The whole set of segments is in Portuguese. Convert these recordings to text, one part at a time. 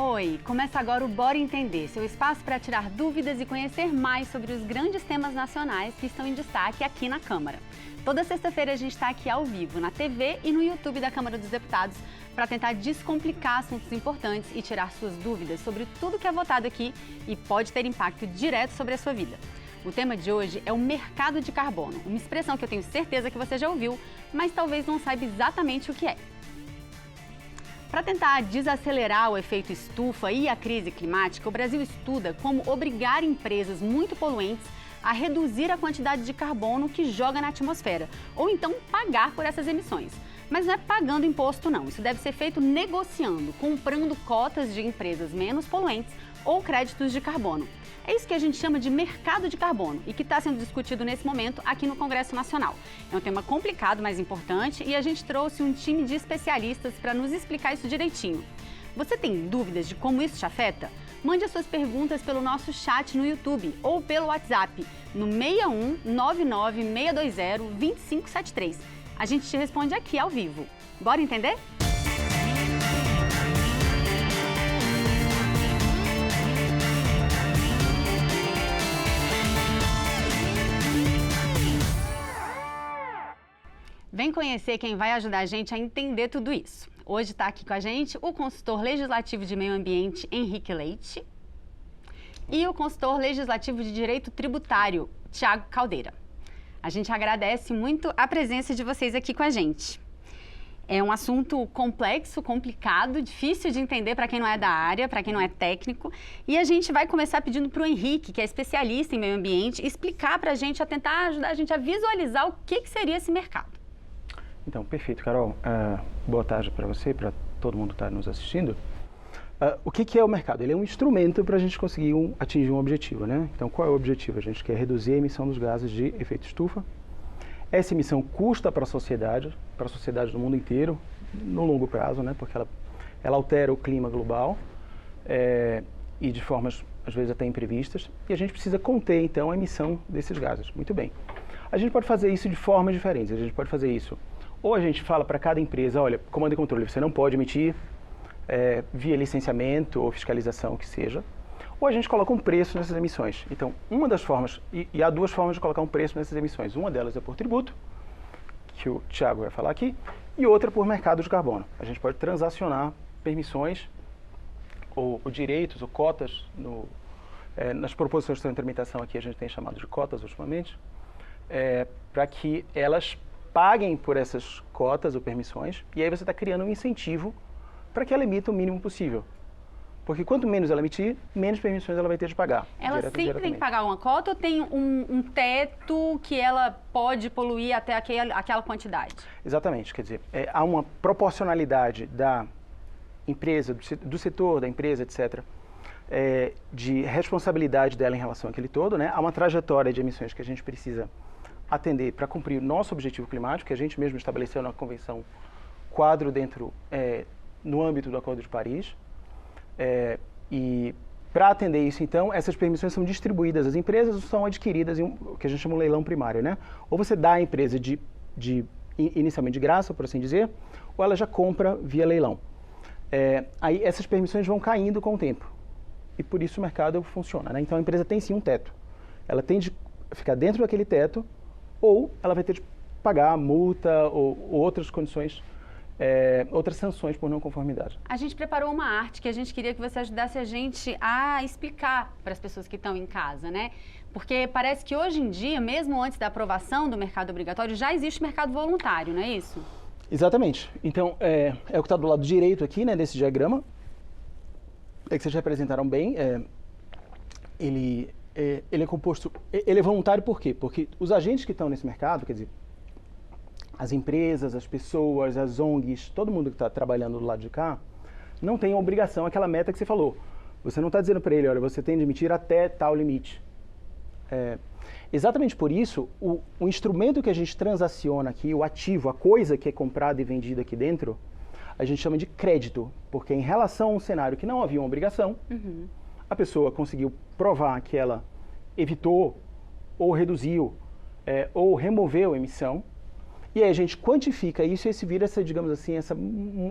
Oi, começa agora o Bora Entender, seu espaço para tirar dúvidas e conhecer mais sobre os grandes temas nacionais que estão em destaque aqui na Câmara. Toda sexta-feira a gente está aqui ao vivo, na TV e no YouTube da Câmara dos Deputados, para tentar descomplicar assuntos importantes e tirar suas dúvidas sobre tudo que é votado aqui e pode ter impacto direto sobre a sua vida. O tema de hoje é o mercado de carbono, uma expressão que eu tenho certeza que você já ouviu, mas talvez não saiba exatamente o que é. Para tentar desacelerar o efeito estufa e a crise climática, o Brasil estuda como obrigar empresas muito poluentes a reduzir a quantidade de carbono que joga na atmosfera, ou então pagar por essas emissões. Mas não é pagando imposto não, isso deve ser feito negociando, comprando cotas de empresas menos poluentes ou créditos de carbono. É isso que a gente chama de mercado de carbono e que está sendo discutido nesse momento aqui no Congresso Nacional. É um tema complicado, mas importante, e a gente trouxe um time de especialistas para nos explicar isso direitinho. Você tem dúvidas de como isso te afeta? Mande as suas perguntas pelo nosso chat no YouTube ou pelo WhatsApp no 61 99 620 2573. A gente te responde aqui ao vivo. Bora entender? Vem conhecer quem vai ajudar a gente a entender tudo isso. Hoje está aqui com a gente o consultor legislativo de meio ambiente, Henrique Leite, e o consultor legislativo de direito tributário, Tiago Caldeira. A gente agradece muito a presença de vocês aqui com a gente. É um assunto complexo, complicado, difícil de entender para quem não é da área, para quem não é técnico. E a gente vai começar pedindo para o Henrique, que é especialista em meio ambiente, explicar para a gente, a tentar ajudar a gente a visualizar o que seria esse mercado. Então, perfeito, Carol. Boa tarde para você, para todo mundo que está nos assistindo. O que é o mercado? Ele é um instrumento para a gente conseguir atingir um objetivo, né? Então, qual é o objetivo? A gente quer reduzir a emissão dos gases de efeito estufa. Essa emissão custa para a sociedade do mundo inteiro, no longo prazo, né? Porque ela altera o clima global e de formas, às vezes, até imprevistas. E a gente precisa conter, então, a emissão desses gases. Muito bem. A gente pode fazer isso de formas diferentes. A gente pode fazer isso ou a gente fala para cada empresa, olha, comando e controle, você não pode emitir via licenciamento ou fiscalização, que seja, ou a gente coloca um preço nessas emissões. Então, uma das formas, e há duas formas de colocar um preço nessas emissões. Uma delas é por tributo, que o Tiago vai falar aqui, e outra por mercado de carbono. A gente pode transacionar permissões ou direitos ou cotas nas proposições de tramitação aqui, a gente tem chamado de cotas ultimamente, para que elas paguem por essas cotas ou permissões, e aí você está criando um incentivo para que ela emita o mínimo possível. Porque quanto menos ela emitir, menos permissões ela vai ter de pagar. Ela sempre tem que pagar uma cota ou tem um teto que ela pode poluir até aquela quantidade? Exatamente, quer dizer, há uma proporcionalidade da empresa, do setor, da empresa, etc., de responsabilidade dela em relação àquele todo, né? Há uma trajetória de emissões que a gente precisa atender para cumprir o nosso objetivo climático, que a gente mesmo estabeleceu na Convenção Quadro no âmbito do Acordo de Paris. E para atender isso, então, essas permissões são distribuídas às empresas ou são adquiridas em o que a gente chama de leilão primário, né? Ou você dá à empresa inicialmente de graça, por assim dizer, ou ela já compra via leilão. Aí essas permissões vão caindo com o tempo. E por isso o mercado funciona, né? Então a empresa tem sim um teto. Ela tem de ficar dentro daquele teto, ou ela vai ter de pagar multa ou outras condições, outras sanções por não conformidade. A gente preparou uma arte que a gente queria que você ajudasse a gente a explicar para as pessoas que estão em casa, né? Porque parece que hoje em dia, mesmo antes da aprovação do mercado obrigatório, já existe mercado voluntário, não é isso? Exatamente. Então, é o que está do lado direito aqui, né, desse diagrama. Que vocês representaram bem. Ele é composto, ele é voluntário por quê? Porque os agentes que estão nesse mercado, quer dizer, as empresas, as pessoas, as ONGs, todo mundo que está trabalhando do lado de cá, não tem a obrigação, aquela meta que você falou. Você não está dizendo para ele, olha, você tem de emitir até tal limite. Exatamente por isso, o instrumento que a gente transaciona aqui, o ativo, a coisa que é comprada e vendida aqui dentro, a gente chama de crédito, porque em relação a um cenário que não havia uma obrigação, a pessoa conseguiu provar que ela evitou, ou reduziu, ou removeu a emissão, e aí a gente quantifica isso e esse vira essa, digamos assim,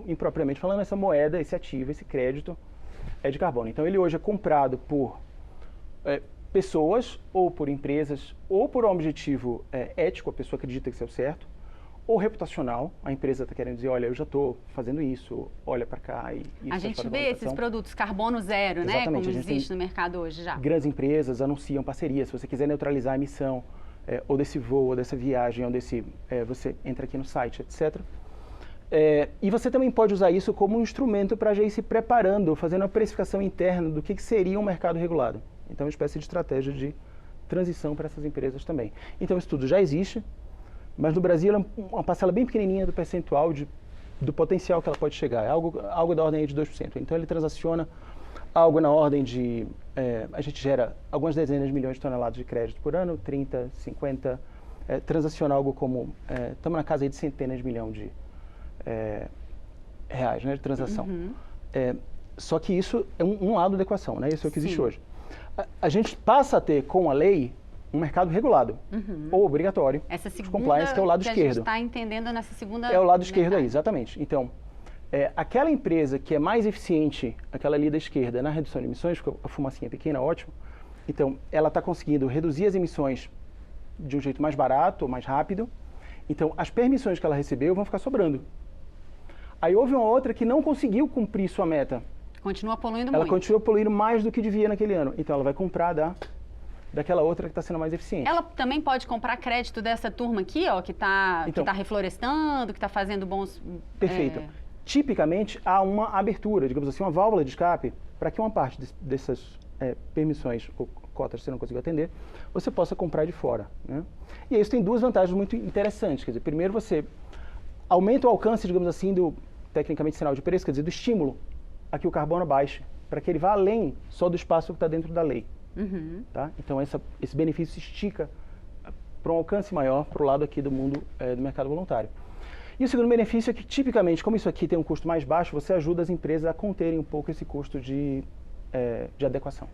impropriamente falando, essa moeda, esse ativo, esse crédito, é de carbono. Então, ele hoje é comprado por pessoas, ou por empresas, ou por um objetivo ético, a pessoa acredita que isso é o certo, ou reputacional, a empresa está querendo dizer, olha, eu já estou fazendo isso, olha para cá. E isso a gente vê esses produtos carbono zero, né? Como existe no mercado hoje já. Grandes empresas anunciam parcerias, se você quiser neutralizar a emissão, ou desse voo, ou dessa viagem, ou desse, você entra aqui no site, etc. E você também pode usar isso como um instrumento para já ir se preparando, fazendo a precificação interna do que seria um mercado regulado. Então, uma espécie de estratégia de transição para essas empresas também. Então, isso tudo já existe, mas no Brasil é uma parcela bem pequenininha do percentual do potencial que ela pode chegar. É algo da ordem de 2%. Então, ele transaciona algo na ordem de... a gente gera algumas dezenas de milhões de toneladas de crédito por ano, 30, 50... transaciona algo como... estamos na casa aí de centenas de milhões de reais, né, de transação. Só que isso é um lado da equação, né? Isso é o que existe hoje. A gente passa a ter, com a lei, um mercado regulado, ou obrigatório, essa segunda compliance, que é o lado esquerdo. A gente está entendendo nessa segunda... É o lado esquerdo aí, exatamente. Então, aquela empresa que é mais eficiente, aquela ali da esquerda, na redução de emissões, porque a fumacinha é pequena, ótimo, então, ela está conseguindo reduzir as emissões de um jeito mais barato, ou mais rápido, então, as permissões que ela recebeu vão ficar sobrando. Aí houve uma outra que não conseguiu cumprir sua meta. Continua poluindo muito. Ela continua poluindo mais do que devia naquele ano. Então, ela vai comprar daquela outra que está sendo mais eficiente. Ela também pode comprar crédito dessa turma aqui, ó, que está reflorestando, que está fazendo bons... Perfeito. Tipicamente, há uma abertura, digamos assim, uma válvula de escape, para que uma parte dessas permissões ou cotas que você não conseguiu atender, você possa comprar de fora, né? E isso tem duas vantagens muito interessantes. Quer dizer, primeiro, você aumenta o alcance, digamos assim, do, tecnicamente, sinal de preço, quer dizer, do estímulo a que o carbono baixe, para que ele vá além só do espaço que está dentro da lei. Tá? Então, esse benefício se estica para um alcance maior para o lado aqui do mundo do mercado voluntário. E o segundo benefício é que, tipicamente, como isso aqui tem um custo mais baixo, você ajuda as empresas a conterem um pouco esse custo de adequação.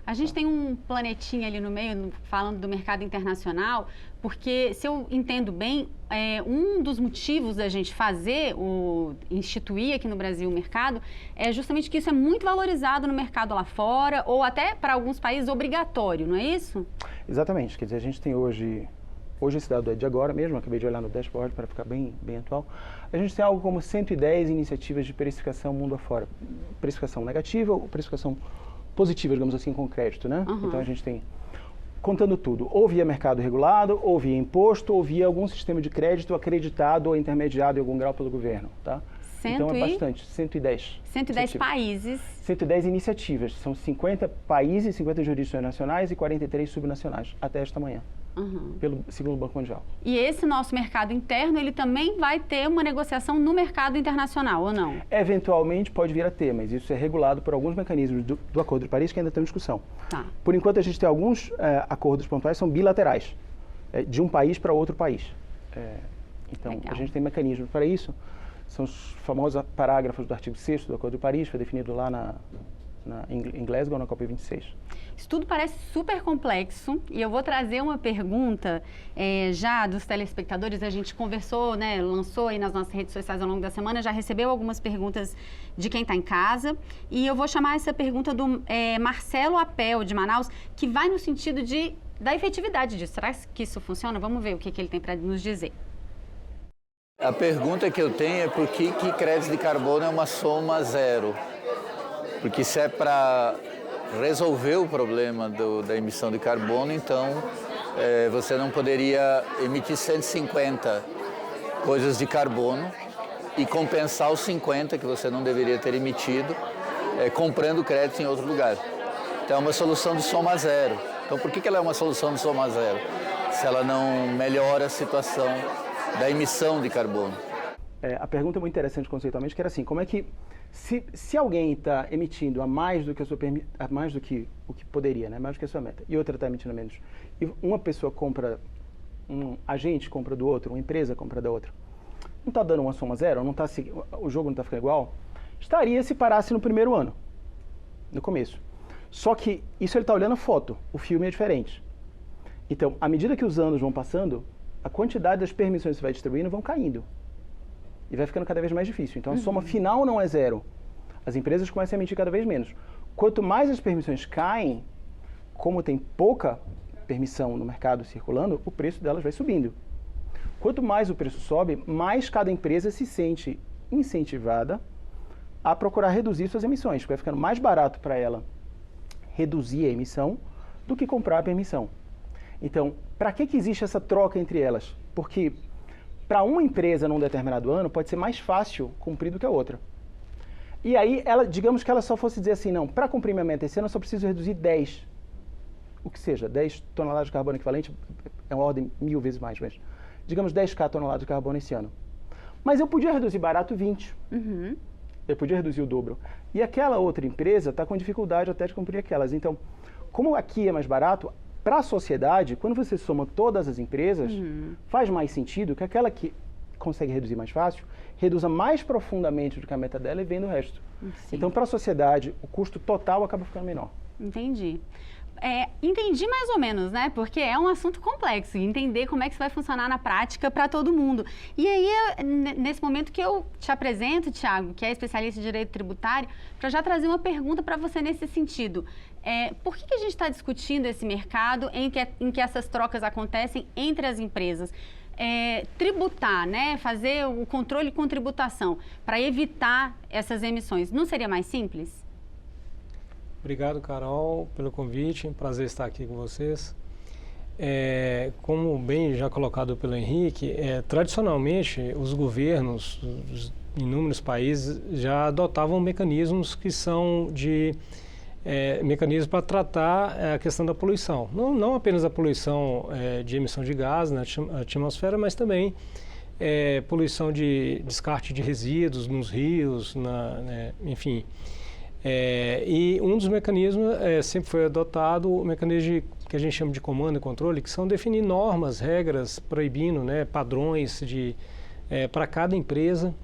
A gente tem um planetinha ali no meio, falando do mercado internacional, porque, se eu entendo bem, um dos motivos da gente instituir aqui no Brasil o mercado, é justamente que isso é muito valorizado no mercado lá fora, ou até para alguns países obrigatório, não é isso? Exatamente. Quer dizer, a gente tem hoje esse dado é de agora mesmo, acabei de olhar no dashboard para ficar bem atual, a gente tem algo como 110 iniciativas de precificação mundo afora. Precificação negativa ou precificação positiva, digamos assim, com crédito, né? Então, a gente tem, contando tudo, ou via mercado regulado, ou via imposto, ou via algum sistema de crédito acreditado ou intermediado em algum grau pelo governo, tá? Então, é bastante, 110. 110 países. 110 iniciativas, são 50 países, 50 jurisdições nacionais e 43 subnacionais, até esta manhã. Segundo o Banco Mundial. E esse nosso mercado interno, ele também vai ter uma negociação no mercado internacional, ou não? Eventualmente pode vir a ter, mas isso é regulado por alguns mecanismos do Acordo de Paris que ainda estão em discussão. Tá. Por enquanto, a gente tem alguns acordos pontuais, são bilaterais, de um país para outro país. Então, legal. A gente tem mecanismos para isso. São os famosos parágrafos do artigo 6º do Acordo de Paris, foi definido lá em Glasgow, na COP26. Isso tudo parece super complexo e eu vou trazer uma pergunta já dos telespectadores. A gente conversou, né, lançou aí nas nossas redes sociais ao longo da semana, já recebeu algumas perguntas de quem está em casa e eu vou chamar essa pergunta do Marcelo Apel, de Manaus, que vai no sentido da efetividade disso. Será que isso funciona? Vamos ver o que ele tem para nos dizer. A pergunta que eu tenho é por que crédito de carbono é uma soma zero? Porque se é para resolver o problema da emissão de carbono, então você não poderia emitir 150 coisas de carbono e compensar os 50 que você não deveria ter emitido comprando crédito em outro lugar. Então é uma solução de soma zero. Então por que ela é uma solução de soma zero? Se ela não melhora a situação da emissão de carbono. A pergunta é muito interessante conceitualmente, que era assim, como é que, se alguém está emitindo a mais do que o que poderia, né, mais do que a sua meta, e outra está emitindo a menos, e uma pessoa compra, um agente compra do outro, uma empresa compra da outra, não está dando uma soma zero, o jogo não está ficando igual? Estaria se parasse no primeiro ano, no começo. Só que isso ele está olhando a foto, o filme é diferente. Então, à medida que os anos vão passando, a quantidade das permissões que você vai distribuindo vão caindo. E vai ficando cada vez mais difícil. Então, a soma final não é zero. As empresas começam a emitir cada vez menos. Quanto mais as permissões caem, como tem pouca permissão no mercado circulando, o preço delas vai subindo. Quanto mais o preço sobe, mais cada empresa se sente incentivada a procurar reduzir suas emissões, porque vai ficando mais barato para ela reduzir a emissão do que comprar a permissão. Então, para que existe essa troca entre elas? Porque para uma empresa num determinado ano pode ser mais fácil cumprir do que a outra. E aí, digamos que ela só fosse dizer assim, não, para cumprir minha meta esse ano eu só preciso reduzir 10. O que seja, 10 toneladas de carbono equivalente é uma ordem 1000 vezes mais, mas digamos 10k toneladas de carbono esse ano. Mas eu podia reduzir barato 20. Uhum. Eu podia reduzir o dobro. E aquela outra empresa está com dificuldade até de cumprir aquelas. Então, como aqui é mais barato, para a sociedade, quando você soma todas as empresas, faz mais sentido que aquela que consegue reduzir mais fácil, reduza mais profundamente do que a meta dela e venda o resto. Sim. Então, para a sociedade, o custo total acaba ficando menor. Entendi. Entendi mais ou menos, né? Porque é um assunto complexo, entender como é que isso vai funcionar na prática para todo mundo. E aí, nesse momento que eu te apresento, Thiago, que é especialista em direito tributário, para já trazer uma pergunta para você nesse sentido. Por que a gente está discutindo esse mercado em que essas trocas acontecem entre as empresas? Tributar, né? Fazer o controle com tributação para evitar essas emissões. Não seria mais simples? Obrigado, Carol, pelo convite. Prazer estar aqui com vocês. Como bem já colocado pelo Henrique, tradicionalmente os governos dos inúmeros países já adotavam mecanismos que são mecanismos para tratar a questão da poluição. Não apenas a poluição de emissão de gás na atmosfera, mas também poluição de descarte de resíduos nos rios, enfim. E um dos mecanismos sempre foi adotado o mecanismo que a gente chama de comando e controle, que são definir normas, regras, proibindo, padrões para cada empresa.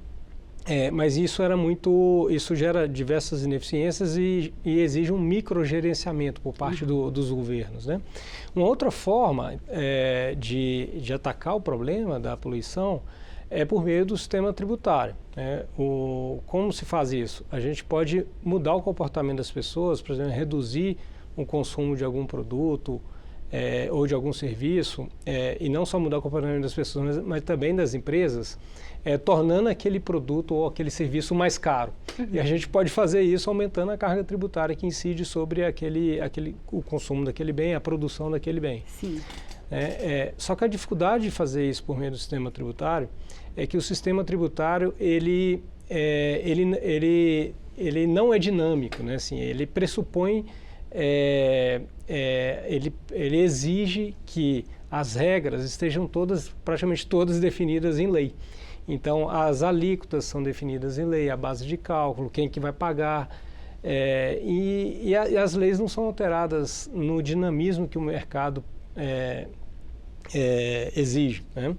Mas isso gera diversas ineficiências e exige um microgerenciamento por parte dos governos, né? Uma outra forma de atacar o problema da poluição é por meio do sistema tributário. Como se faz isso? A gente pode mudar o comportamento das pessoas, por exemplo, reduzir o consumo de algum produto ou de algum serviço, e não só mudar o comportamento das pessoas, mas também das empresas, tornando aquele produto ou aquele serviço mais caro. E a gente pode fazer isso aumentando a carga tributária que incide sobre o consumo daquele bem, a produção daquele bem. Sim. Só que a dificuldade de fazer isso por meio do sistema tributário é que o sistema tributário ele não é dinâmico, né? Assim, ele pressupõe, ele exige que as regras estejam praticamente todas definidas em lei. Então, as alíquotas são definidas em lei, a base de cálculo, quem que vai pagar, e as leis não são alteradas no dinamismo que o mercado exige, né?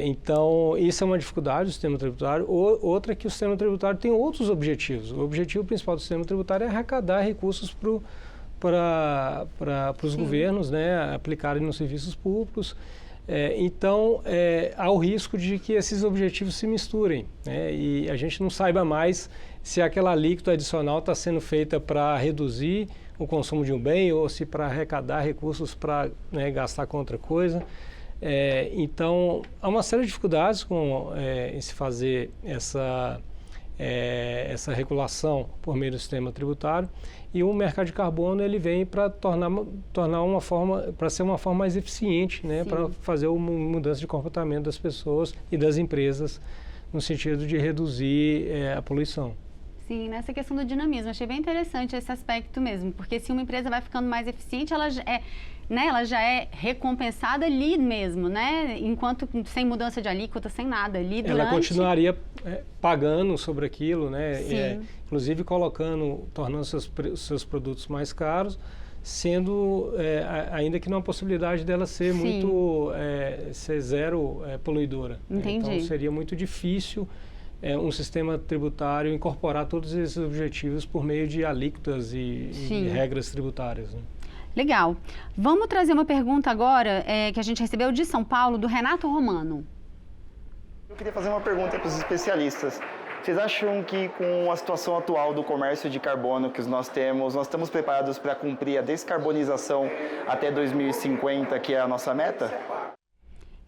Então, isso é uma dificuldade do sistema tributário. Outra é que o sistema tributário tem outros objetivos. O objetivo principal do sistema tributário é arrecadar recursos para os governos, né, aplicarem nos serviços públicos. Então, há o risco de que esses objetivos se misturem, né, e a gente não saiba mais se aquela alíquota adicional está sendo feita para reduzir o consumo de um bem ou se para arrecadar recursos para gastar com outra coisa. Então, há uma série de dificuldades em se fazer essa regulação por meio do sistema tributário, e o mercado de carbono ele vem para ser uma forma mais eficiente, né, para fazer uma mudança de comportamento das pessoas e das empresas no sentido de reduzir a poluição. Sim, nessa questão do dinamismo, achei bem interessante esse aspecto mesmo, porque se uma empresa vai ficando mais eficiente, ela já é recompensada ali mesmo, né? Enquanto sem mudança de alíquota, sem nada ali durante... Ela continuaria pagando sobre aquilo, né? Inclusive tornando seus produtos mais caros, sendo ainda que não há possibilidade dela ser ser zero poluidora. Entendi. Então seria muito difícil um sistema tributário incorporar todos esses objetivos por meio de alíquotas e regras tributárias, né? Legal. Vamos trazer uma pergunta agora que a gente recebeu de São Paulo, do Renato Romano. Eu queria fazer uma pergunta para os especialistas. Vocês acham que com a situação atual do comércio de carbono que nós estamos preparados para cumprir a descarbonização até 2050, que é a nossa meta?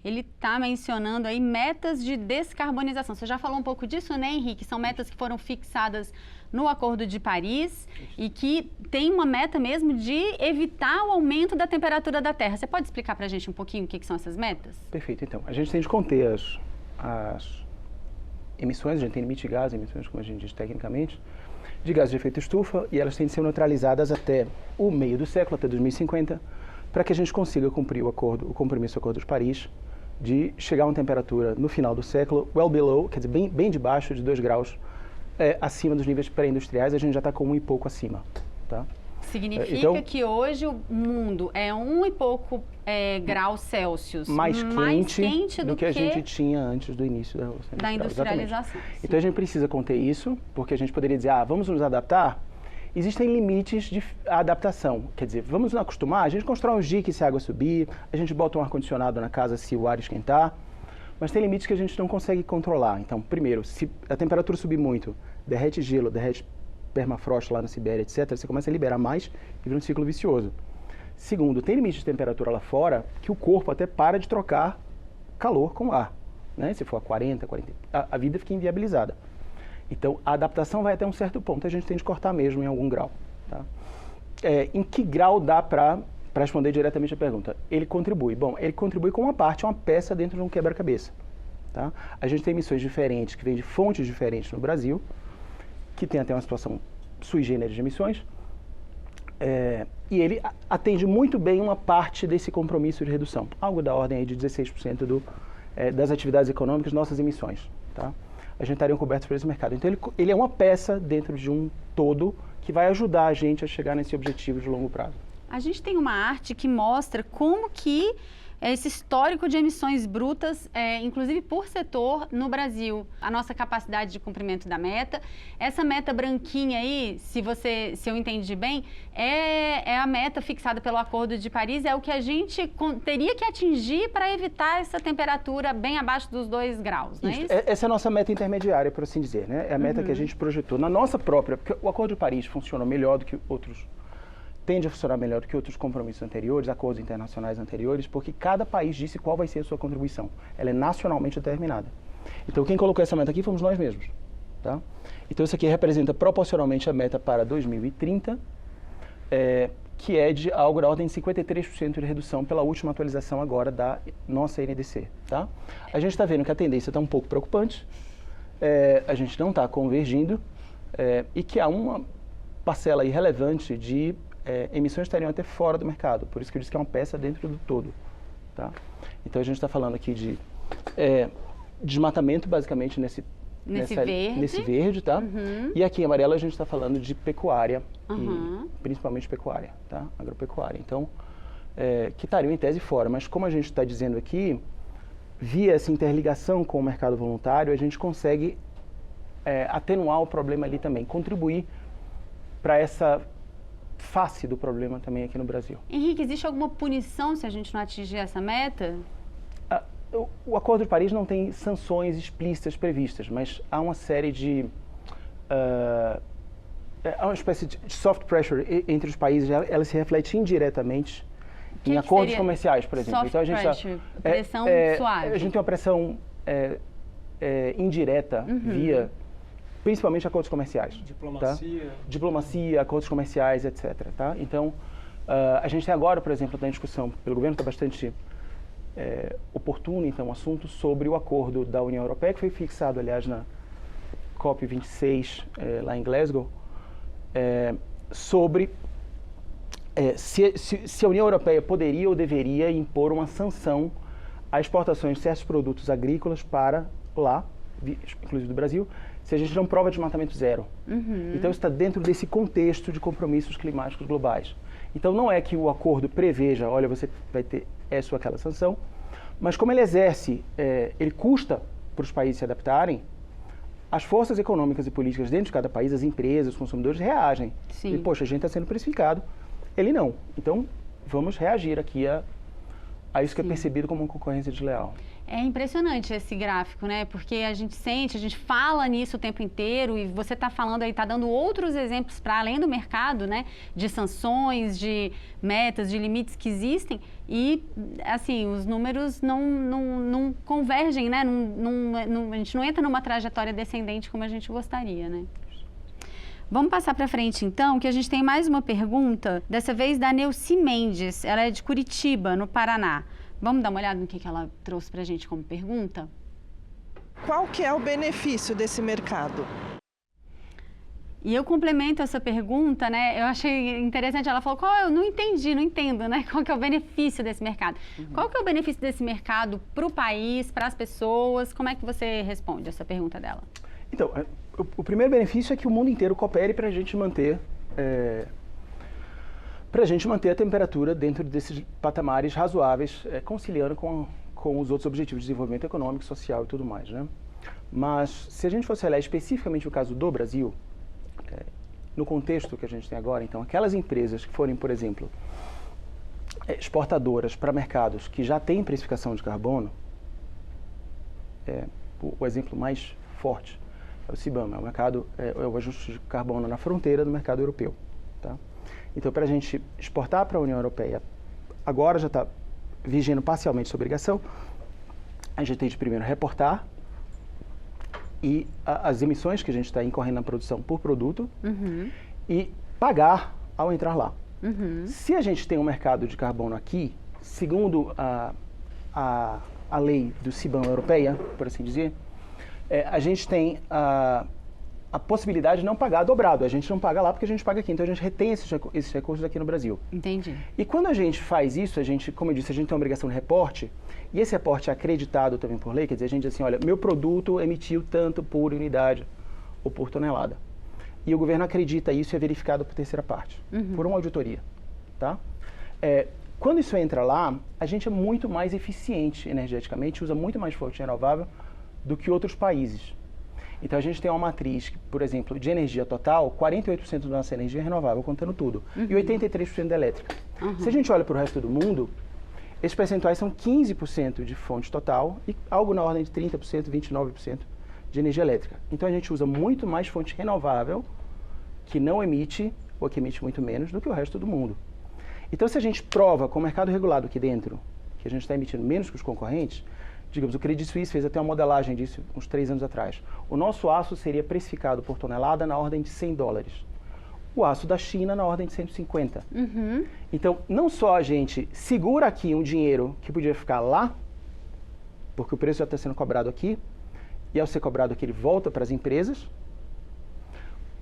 Ele está mencionando aí metas de descarbonização. Você já falou um pouco disso, né, Henrique? São metas que foram fixadas no Acordo de Paris e que tem uma meta mesmo de evitar o aumento da temperatura da Terra. Você pode explicar para a gente um pouquinho o que são essas metas? Perfeito. Então, a gente tem de conter as emissões, a gente tem limite de gás, emissões, como a gente diz tecnicamente, de gases de efeito estufa, e elas têm de ser neutralizadas até o meio do século, até 2050, para que a gente consiga cumprir o compromisso do Acordo de Paris, de chegar a uma temperatura no final do século, well below, quer dizer, bem debaixo de 2 graus, acima dos níveis pré-industriais, a gente já está com 1 e pouco acima, tá? Significa então, que hoje o mundo é 1 e pouco graus Celsius mais quente do que a gente tinha antes do início da industrialização. Então a gente precisa conter isso, porque a gente poderia dizer, vamos nos adaptar. Existem limites de adaptação, quer dizer, vamos nos acostumar, a gente constrói um dique se a água subir, a gente bota um ar-condicionado na casa se o ar esquentar, mas tem limites que a gente não consegue controlar. Então, primeiro, se a temperatura subir muito, derrete gelo, derrete permafrost lá na Sibéria, etc., você começa a liberar mais e vira um ciclo vicioso. Segundo, tem limite de temperatura lá fora que o corpo até para de trocar calor com ar, né? Se for a 40, a vida fica inviabilizada. Então, a adaptação vai até um certo ponto, a gente tem de cortar mesmo em algum grau. Tá? Em que grau dá para responder diretamente a pergunta? Ele contribui. Bom, ele contribui com uma parte, uma peça dentro de um quebra-cabeça. Tá? A gente tem emissões diferentes, que vêm de fontes diferentes no Brasil, que tem até uma situação sui generis de emissões, e ele atende muito bem uma parte desse compromisso de redução, algo da ordem aí de 16% das atividades econômicas, nossas emissões. Tá? A gente estaria cobertos por esse mercado. Então, ele é uma peça dentro de um todo que vai ajudar a gente a chegar nesse objetivo de longo prazo. A gente tem uma arte que mostra como que esse histórico de emissões brutas, inclusive por setor, no Brasil. A nossa capacidade de cumprimento da meta. Essa meta branquinha aí, se eu entendi bem, é a meta fixada pelo Acordo de Paris, é o que a gente teria que atingir para evitar essa temperatura bem abaixo dos 2 graus, não é isso? Essa é a nossa meta intermediária, por assim dizer, né? É a meta que a gente projetou na nossa própria, porque o Acordo de Paris funciona melhor do que outros, tende a funcionar melhor do que outros compromissos anteriores, acordos internacionais anteriores, porque cada país disse qual vai ser a sua contribuição. Ela é nacionalmente determinada. Então, quem colocou essa meta aqui fomos nós mesmos. Tá? Então, isso aqui representa proporcionalmente a meta para 2030, que é de algo da ordem de 53% de redução pela última atualização agora da nossa NDC. Tá? A gente está vendo que a tendência está um pouco preocupante, a gente não está convergindo, e que há uma parcela irrelevante de emissões estariam até fora do mercado, por isso que eu disse que é uma peça dentro do todo. Tá? Então a gente está falando aqui de desmatamento, basicamente, nesse verde, tá? Uhum. E aqui em amarelo a gente está falando de pecuária, e principalmente pecuária, tá? Agropecuária. Então, que estariam em tese fora, mas como a gente está dizendo aqui, via essa interligação com o mercado voluntário, a gente consegue atenuar o problema ali também, contribuir para essa face do problema também aqui no Brasil. Henrique, existe alguma punição se a gente não atingir essa meta? O Acordo de Paris não tem sanções explícitas previstas, mas há uma série de... há uma espécie de soft pressure entre os países, ela se reflete indiretamente em acordos comerciais, por exemplo. Soft então, a gente pressure, pressão suave. A gente tem uma pressão indireta via... principalmente acordos comerciais. Diplomacia. Tá? Diplomacia, acordos comerciais, etc. Tá? Então, a gente tem agora, por exemplo, na discussão pelo governo, está bastante oportuno, então, um assunto sobre o acordo da União Europeia, que foi fixado, aliás, na COP26, lá em Glasgow, sobre se a União Europeia poderia ou deveria impor uma sanção à exportações de certos produtos agrícolas para lá, inclusive do Brasil, se a gente não prova desmatamento zero. Uhum. Então, isso está dentro desse contexto de compromissos climáticos globais. Então, não é que o acordo preveja, olha, você vai ter essa ou aquela sanção, mas como ele exerce, ele custa para os países se adaptarem, as forças econômicas e políticas dentro de cada país, as empresas, os consumidores, reagem. Sim. E, poxa, a gente está sendo precificado, ele não. Então, vamos reagir aqui a isso que é percebido como uma concorrência desleal. É impressionante esse gráfico, né? Porque a gente sente, a gente fala nisso o tempo inteiro e você está falando aí, está dando outros exemplos para além do mercado, né? De sanções, de metas, de limites que existem e, assim, os números não convergem, né? A gente não entra numa trajetória descendente como a gente gostaria, né? Vamos passar para frente, então, que a gente tem mais uma pergunta, dessa vez da Neuci Mendes, ela é de Curitiba, no Paraná. Vamos dar uma olhada no que ela trouxe para a gente como pergunta? Qual que é o benefício desse mercado? E eu complemento essa pergunta, né? Eu achei interessante, ela falou, eu não entendo, né? Qual que é o benefício desse mercado? Qual que é o benefício desse mercado para o país, para as pessoas? Como é que você responde essa pergunta dela? Então, o primeiro benefício é que o mundo inteiro coopere para a gente manter a temperatura dentro desses patamares razoáveis, conciliando com os outros objetivos de desenvolvimento econômico, social e tudo mais, né? Mas, se a gente fosse olhar especificamente o caso do Brasil, no contexto que a gente tem agora, então, aquelas empresas que forem, por exemplo, exportadoras para mercados que já têm precificação de carbono, o exemplo mais forte é o CBAM, é o ajuste de carbono na fronteira do mercado europeu, tá? Então, para a gente exportar para a União Europeia, agora já está vigiando parcialmente essa obrigação, a gente tem de primeiro reportar e as emissões que a gente está incorrendo na produção por produto e pagar ao entrar lá. Se a gente tem um mercado de carbono aqui, segundo a lei do CBAM europeia, por assim dizer, a gente tem a possibilidade de não pagar dobrado. A gente não paga lá porque a gente paga aqui. Então, a gente retém esses recursos aqui no Brasil. Entendi. E quando a gente faz isso, como eu disse, a gente tem uma obrigação de reporte, e esse reporte é acreditado também por lei, quer dizer, a gente diz assim, olha, meu produto emitiu tanto por unidade ou por tonelada. E o governo acredita isso e é verificado por terceira parte, por uma auditoria, tá? Quando isso entra lá, a gente é muito mais eficiente energeticamente, usa muito mais fonte renovável do que outros países. Então, a gente tem uma matriz, por exemplo, de energia total, 48% da nossa energia é renovável, contando tudo, e 83% da elétrica. Se a gente olha para o resto do mundo, esses percentuais são 15% de fonte total e algo na ordem de 30%, 29% de energia elétrica. Então, a gente usa muito mais fonte renovável, que não emite, ou que emite muito menos, do que o resto do mundo. Então, se a gente prova com o mercado regulado aqui dentro, que a gente está emitindo menos que os concorrentes, digamos, o Credit Suisse fez até uma modelagem disso uns 3 anos atrás. O nosso aço seria precificado por tonelada na ordem de $100. O aço da China na ordem de 150. Então, não só a gente segura aqui um dinheiro que podia ficar lá, porque o preço já está sendo cobrado aqui, e ao ser cobrado aqui ele volta para as empresas,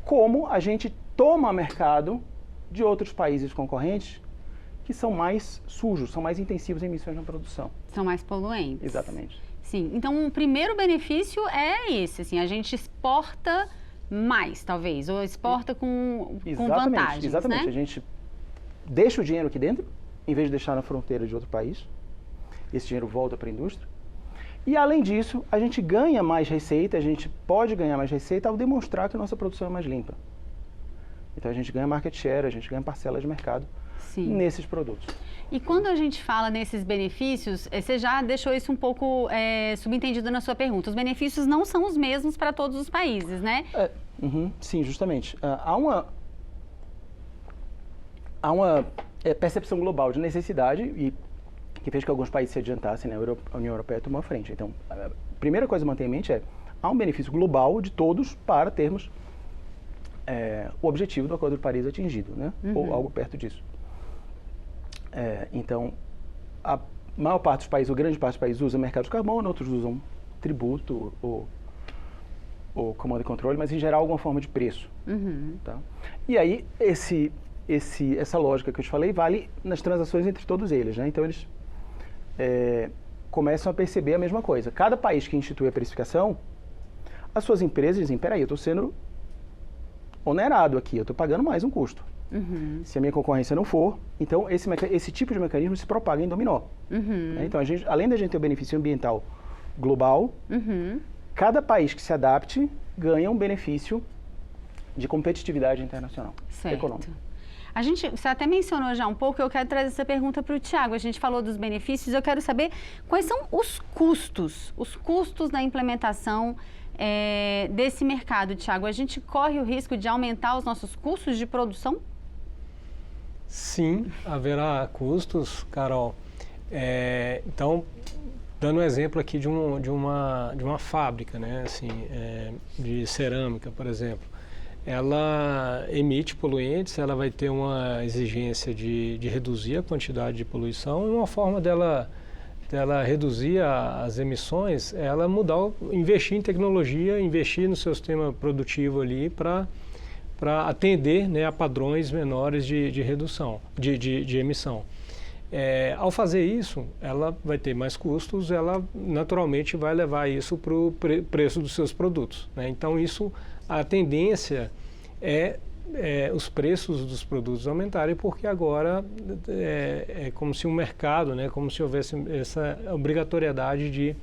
como a gente toma mercado de outros países concorrentes que são mais sujos, são mais intensivos em emissões na produção. São mais poluentes. Exatamente. Sim, então o primeiro benefício é esse, assim, a gente exporta mais, talvez, ou exporta com vantagens, exatamente. Né? A gente deixa o dinheiro aqui dentro, em vez de deixar na fronteira de outro país. Esse dinheiro volta para a indústria. E, além disso, a gente ganha mais receita, a gente pode ganhar mais receita ao demonstrar que a nossa produção é mais limpa. Então, a gente ganha market share, a gente ganha parcela de mercado nesses produtos. E quando a gente fala nesses benefícios, você já deixou isso um pouco subentendido na sua pergunta. Os benefícios não são os mesmos para todos os países, né? Sim, justamente. Há uma percepção global de necessidade e que fez que alguns países se adiantassem, né? A União Europeia tomou a frente. Então, a primeira coisa a manter em mente há um benefício global de todos para termos o objetivo do Acordo de Paris atingido, né? Ou algo perto disso. Então, a maior parte dos países, ou grande parte dos países, usa mercado de carbono, outros usam tributo ou comando e controle, mas em geral alguma forma de preço. Tá? E aí, essa lógica que eu te falei vale nas transações entre todos eles, né? Então, eles começam a perceber a mesma coisa. Cada país que institui a precificação, as suas empresas dizem, peraí, eu estou sendo onerado aqui, eu estou pagando mais um custo. Se a minha concorrência não for, então esse tipo de mecanismo se propaga em dominó. Né? Então, além da gente ter o benefício ambiental global, cada país que se adapte ganha um benefício de competitividade internacional, econômica. Você até mencionou já um pouco, eu quero trazer essa pergunta para o Tiago. A gente falou dos benefícios, eu quero saber quais são os custos da implementação desse mercado, Tiago. A gente corre o risco de aumentar os nossos custos de produção? Sim, haverá custos, Carol. Então, dando um exemplo aqui de uma fábrica, né, assim, de cerâmica, por exemplo. Ela emite poluentes, ela vai ter uma exigência de reduzir a quantidade de poluição, e uma forma dela reduzir as emissões é ela investir em tecnologia, investir no seu sistema produtivo ali para atender, né, a padrões menores de redução, de emissão. Ao fazer isso, ela vai ter mais custos, ela naturalmente vai levar isso para o preço dos seus produtos, né? Então a tendência é os preços dos produtos aumentarem, porque agora é como se o mercado, né, como se houvesse essa obrigatoriedade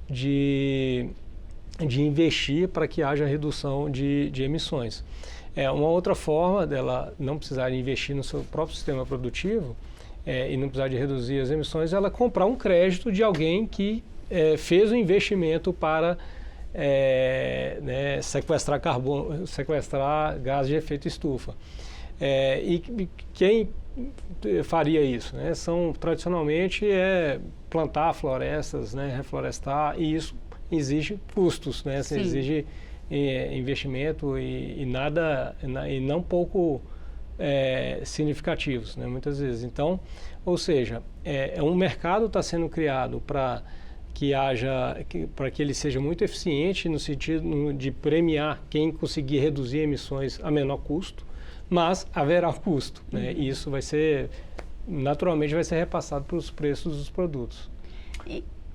de investir para que haja redução de emissões. Uma outra forma dela não precisar investir no seu próprio sistema produtivo e não precisar de reduzir as emissões, ela comprar um crédito de alguém que fez um investimento para sequestrar carbono, sequestrar gás de efeito estufa. E quem faria isso, né? Tradicionalmente plantar florestas, né? Reflorestar, e isso exige custos, né? Exige investimento e não pouco significativos, né? Muitas vezes. Então, ou seja, um mercado está sendo criado para que ele seja muito eficiente no sentido de premiar quem conseguir reduzir emissões a menor custo, mas haverá custo, né? E isso naturalmente vai ser repassado para os preços dos produtos.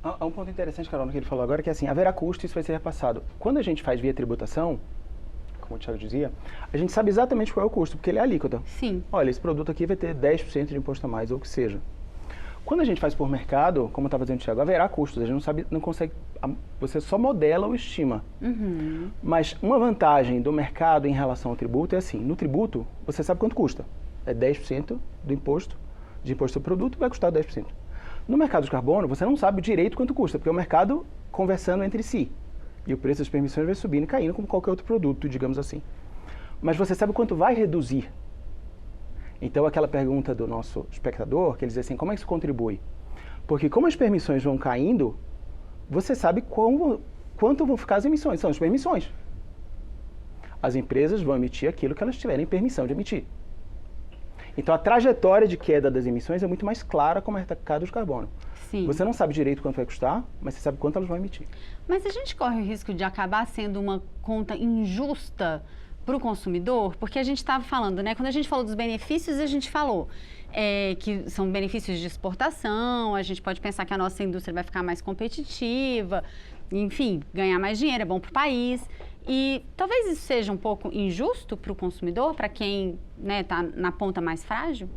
Há um ponto interessante, Carol, no que ele falou agora, que é assim, haverá custo e isso vai ser repassado. Quando a gente faz via tributação, como o Thiago dizia, a gente sabe exatamente qual é o custo, porque ele é alíquota. Sim. Olha, esse produto aqui vai ter 10% de imposto a mais, ou o que seja. Quando a gente faz por mercado, como eu estava dizendo, Thiago, haverá custos. A gente não consegue, você só modela ou estima. Uhum. Mas uma vantagem do mercado em relação ao tributo é assim, no tributo, você sabe quanto custa. É 10% do imposto, de imposto ao produto, vai custar 10%. No mercado de carbono, você não sabe direito quanto custa, porque é o mercado conversando entre si. E o preço das permissões vai subindo e caindo como qualquer outro produto, digamos assim. Mas você sabe quanto vai reduzir. Então, aquela pergunta do nosso espectador, que ele diz assim, como é que isso contribui? Porque como as permissões vão caindo, você sabe quanto vão ficar as emissões. São as permissões. As empresas vão emitir aquilo que elas tiverem permissão de emitir. Então, a trajetória de queda das emissões é muito mais clara com o mercado de carbono. Sim. Você não sabe direito quanto vai custar, mas você sabe quanto elas vão emitir. Mas a gente corre o risco de acabar sendo uma conta injusta para o consumidor, porque a gente estava falando, né? Quando a gente falou dos benefícios, a gente falou que são benefícios de exportação, a gente pode pensar que a nossa indústria vai ficar mais competitiva, enfim, ganhar mais dinheiro, é bom para o país. E talvez isso seja um pouco injusto para o consumidor, para quem está na ponta mais frágil?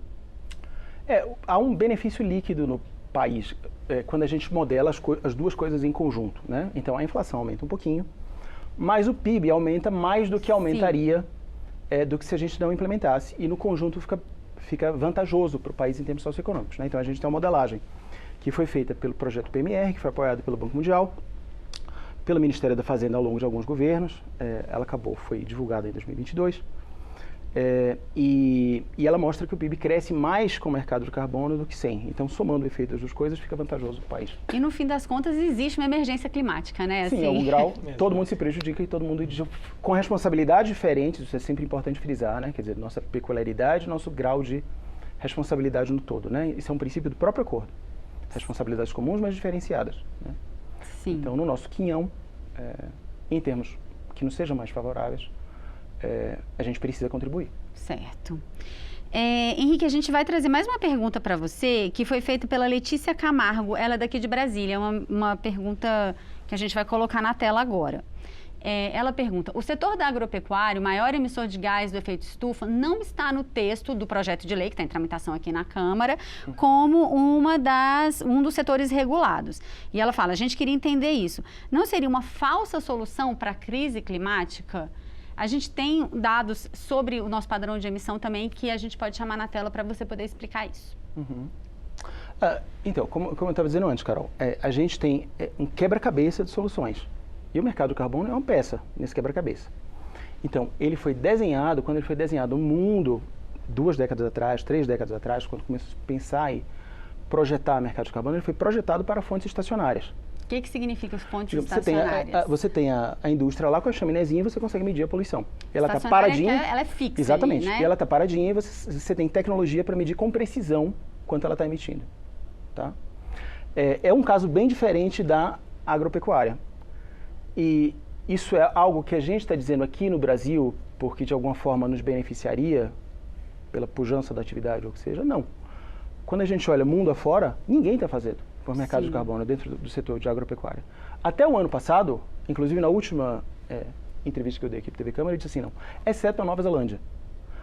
Há um benefício líquido no país quando a gente modela as duas coisas em conjunto, né? Então a inflação aumenta um pouquinho, mas o PIB aumenta mais do que aumentaria do que se a gente não implementasse. E no conjunto fica vantajoso para o país em termos socioeconômicos, né? Então a gente tem uma modelagem que foi feita pelo projeto PMR, que foi apoiado pelo Banco Mundial, pelo Ministério da Fazenda ao longo de alguns governos. Ela foi divulgada em 2022. E ela mostra que o PIB cresce mais com o mercado de carbono do que sem. Então, somando o efeito das duas coisas, fica vantajoso para o país. E, no fim das contas, existe uma emergência climática, né? Sim, em algum grau, todo mundo se prejudica e todo mundo com responsabilidades diferentes. Isso é sempre importante frisar, né? Quer dizer, nossa peculiaridade, nosso grau de responsabilidade no todo, né? Isso é um princípio do próprio acordo. Responsabilidades comuns, mas diferenciadas, né? Sim. Então, no nosso quinhão, em termos que nos sejam mais favoráveis, a gente precisa contribuir. Certo. Henrique, a gente vai trazer mais uma pergunta para você, que foi feita pela Letícia Camargo, ela é daqui de Brasília, uma pergunta que a gente vai colocar na tela agora. Ela pergunta, o setor da agropecuária, o maior emissor de gás do efeito estufa, não está no texto do projeto de lei, que está em tramitação aqui na Câmara, como um dos setores regulados. E ela fala, a gente queria entender isso. Não seria uma falsa solução para a crise climática? A gente tem dados sobre o nosso padrão de emissão também que a gente pode chamar na tela para você poder explicar isso. Então, como eu estava dizendo antes, Carol, a gente tem um quebra-cabeça de soluções. E o mercado do carbono é uma peça nesse quebra-cabeça. Então, ele foi desenhado, quando ele foi desenhado no mundo, 2 décadas atrás, 3 décadas atrás, quando começou a pensar e projetar o mercado de carbono, ele foi projetado para fontes estacionárias. O que significa as fontes Você estacionárias? Você tem a indústria lá com a chaminézinha e você consegue medir a poluição. Ela está Estacionária paradinha. ela é fixa. Exatamente. Ali, né? E ela está paradinha e você tem tecnologia para medir com precisão quanto ela está emitindo. Tá? É um caso bem diferente da agropecuária. E isso é algo que a gente está dizendo aqui no Brasil porque de alguma forma nos beneficiaria pela pujança da atividade ou o que seja. Não. Quando a gente olha mundo afora, ninguém está fazendo por mercado de carbono dentro do setor de agropecuária. Até o ano passado, inclusive na última entrevista que eu dei aqui para a TV Câmara, eu disse assim, não, exceto a Nova Zelândia.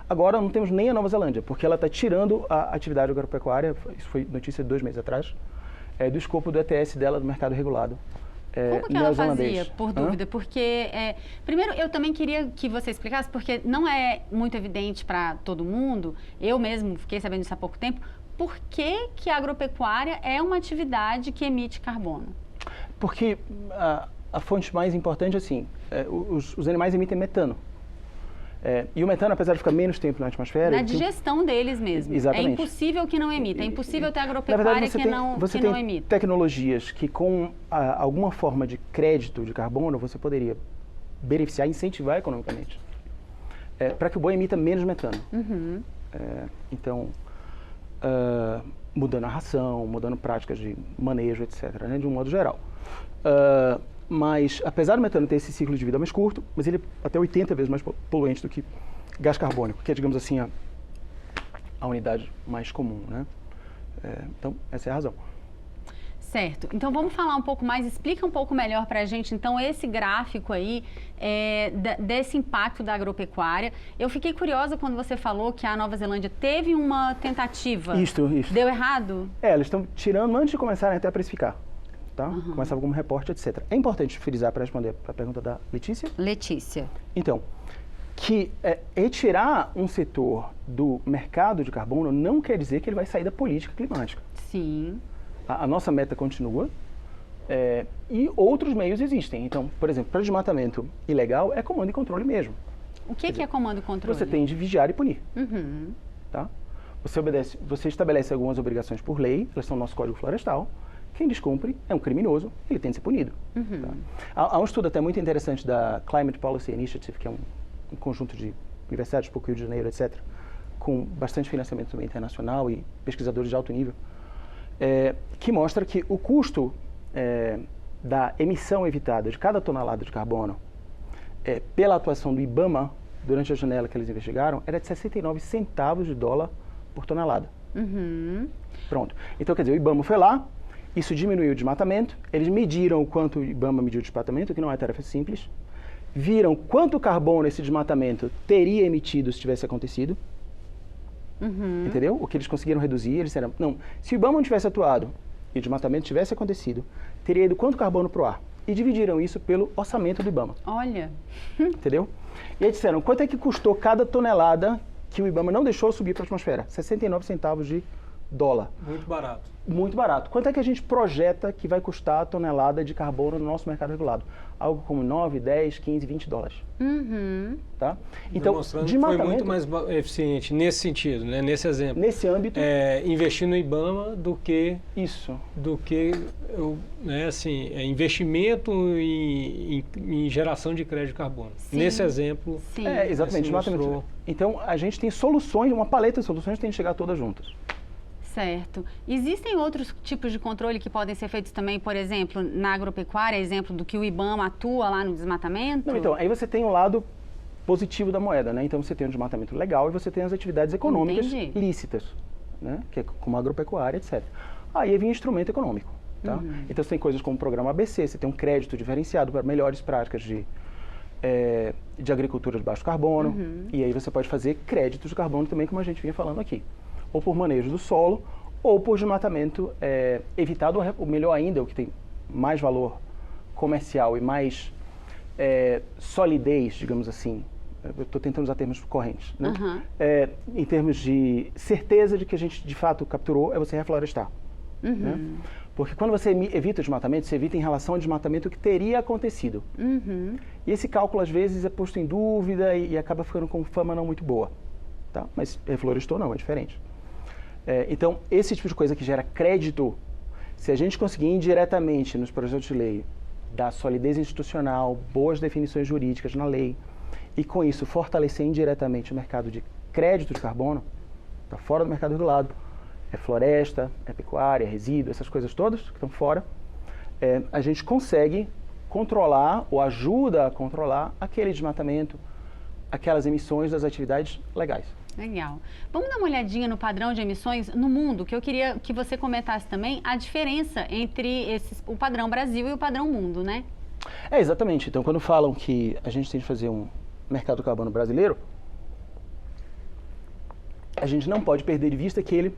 Agora não temos nem a Nova Zelândia, porque ela está tirando a atividade agropecuária, isso foi notícia de 2 meses atrás, do escopo do ETS dela, do mercado regulado. Como que ela fazia, por dúvida? Porque, primeiro, eu também queria que você explicasse, porque não é muito evidente para todo mundo, eu mesmo fiquei sabendo disso há pouco tempo, por que a agropecuária é uma atividade que emite carbono? Porque a fonte mais importante, assim, os animais emitem metano. E o metano, apesar de ficar menos tempo na atmosfera... Na digestão deles mesmo. Exatamente. É impossível que não emita. É impossível ter agropecuária na verdade, que não emita. Tecnologias que com alguma forma de crédito de carbono você poderia beneficiar, incentivar economicamente, para que o boi emita menos metano. Então, mudando a ração, mudando práticas de manejo, etc., né, de um modo geral. Mas, apesar do metano ter esse ciclo de vida mais curto, mas ele é até 80 vezes mais poluente do que gás carbônico, que é, digamos assim, a unidade mais comum, né? Então, essa é a razão. Certo. Então, vamos falar um pouco mais, explica um pouco melhor para a gente, então, esse gráfico aí desse impacto da agropecuária. Eu fiquei curiosa quando você falou que a Nova Zelândia teve uma tentativa. Isso. Deu errado? Eles estão tirando antes de começarem até a precificar. Tá? Começava como reporte, etc. É importante frisar para responder a pergunta da Letícia? Letícia. Então, que retirar um setor do mercado de carbono não quer dizer que ele vai sair da política climática. Sim. A nossa meta continua e outros meios existem. Então, por exemplo, para desmatamento ilegal é comando e controle mesmo. O que é comando e controle? Você tem de vigiar e punir. Tá? Você estabelece algumas obrigações por lei, elas são no nosso Código Florestal. Quem descumpre é um criminoso, ele tem de ser punido. Tá? Há um estudo até muito interessante da Climate Policy Initiative, que é um conjunto de universidades, tipo Rio de Janeiro, etc., com bastante financiamento também internacional e pesquisadores de alto nível, que mostra que o custo da emissão evitada de cada tonelada de carbono pela atuação do IBAMA durante a janela que eles investigaram era de 69 centavos de dólar por tonelada. Pronto. Então, quer dizer, o IBAMA foi lá, isso diminuiu o desmatamento, eles mediram o quanto o IBAMA mediu o desmatamento, que não é tarefa simples, viram quanto carbono esse desmatamento teria emitido se tivesse acontecido, entendeu? O que eles conseguiram reduzir, eles disseram, não, se o IBAMA não tivesse atuado e o desmatamento tivesse acontecido, teria ido quanto carbono para o ar? E dividiram isso pelo orçamento do IBAMA. Olha! Entendeu? E aí disseram, quanto é que custou cada tonelada que o IBAMA não deixou subir para a atmosfera? 69 centavos de dólar. Muito barato. Muito barato. Quanto é que a gente projeta que vai custar a tonelada de carbono no nosso mercado regulado? Algo como 9, 10, 15, 20 dólares. Tá? Então, foi muito mais eficiente nesse sentido, né? Nesse exemplo. Nesse âmbito. Investir no IBAMA do que... Isso. Do que, investimento em geração de crédito de carbono. Sim. Nesse exemplo... Sim. Exatamente. Mostrou... Então, a gente tem soluções, uma paleta de soluções que tem que chegar todas juntas. Certo. Existem outros tipos de controle que podem ser feitos também, por exemplo, na agropecuária, exemplo do que o IBAMA atua lá no desmatamento? Não, então, aí você tem um lado positivo da moeda, né? Então você tem o desmatamento legal e você tem as atividades econômicas lícitas, né? Que é como a agropecuária, etc. Aí vem instrumento econômico, tá? Então você tem coisas como o programa ABC, você tem um crédito diferenciado para melhores práticas de agricultura de baixo carbono, e aí você pode fazer créditos de carbono também, como a gente vinha falando aqui. Ou por manejo do solo, ou por desmatamento evitado, ou melhor ainda, o que tem mais valor comercial e mais solidez, digamos assim, eu estou tentando usar termos correntes, né? Uhum. Em termos de certeza de que a gente de fato capturou, é você reflorestar. Uhum. Né? Porque quando você evita o desmatamento, você evita em relação ao desmatamento que teria acontecido. Uhum. E esse cálculo às vezes é posto em dúvida e acaba ficando com fama não muito boa. Tá? Mas reflorestou não, é diferente. Então, esse tipo de coisa que gera crédito, se a gente conseguir indiretamente nos projetos de lei dar solidez institucional, boas definições jurídicas na lei, e com isso fortalecer indiretamente o mercado de crédito de carbono, está fora do mercado regulado, é floresta, é pecuária, é resíduo, essas coisas todas que estão fora, a gente consegue controlar ou ajuda a controlar aquele desmatamento, aquelas emissões das atividades legais. Legal. Vamos dar uma olhadinha no padrão de emissões no mundo, que eu queria que você comentasse também a diferença entre o padrão Brasil e o padrão mundo, né? Exatamente. Então, quando falam que a gente tem de fazer um mercado do carbono brasileiro, a gente não pode perder de vista que ele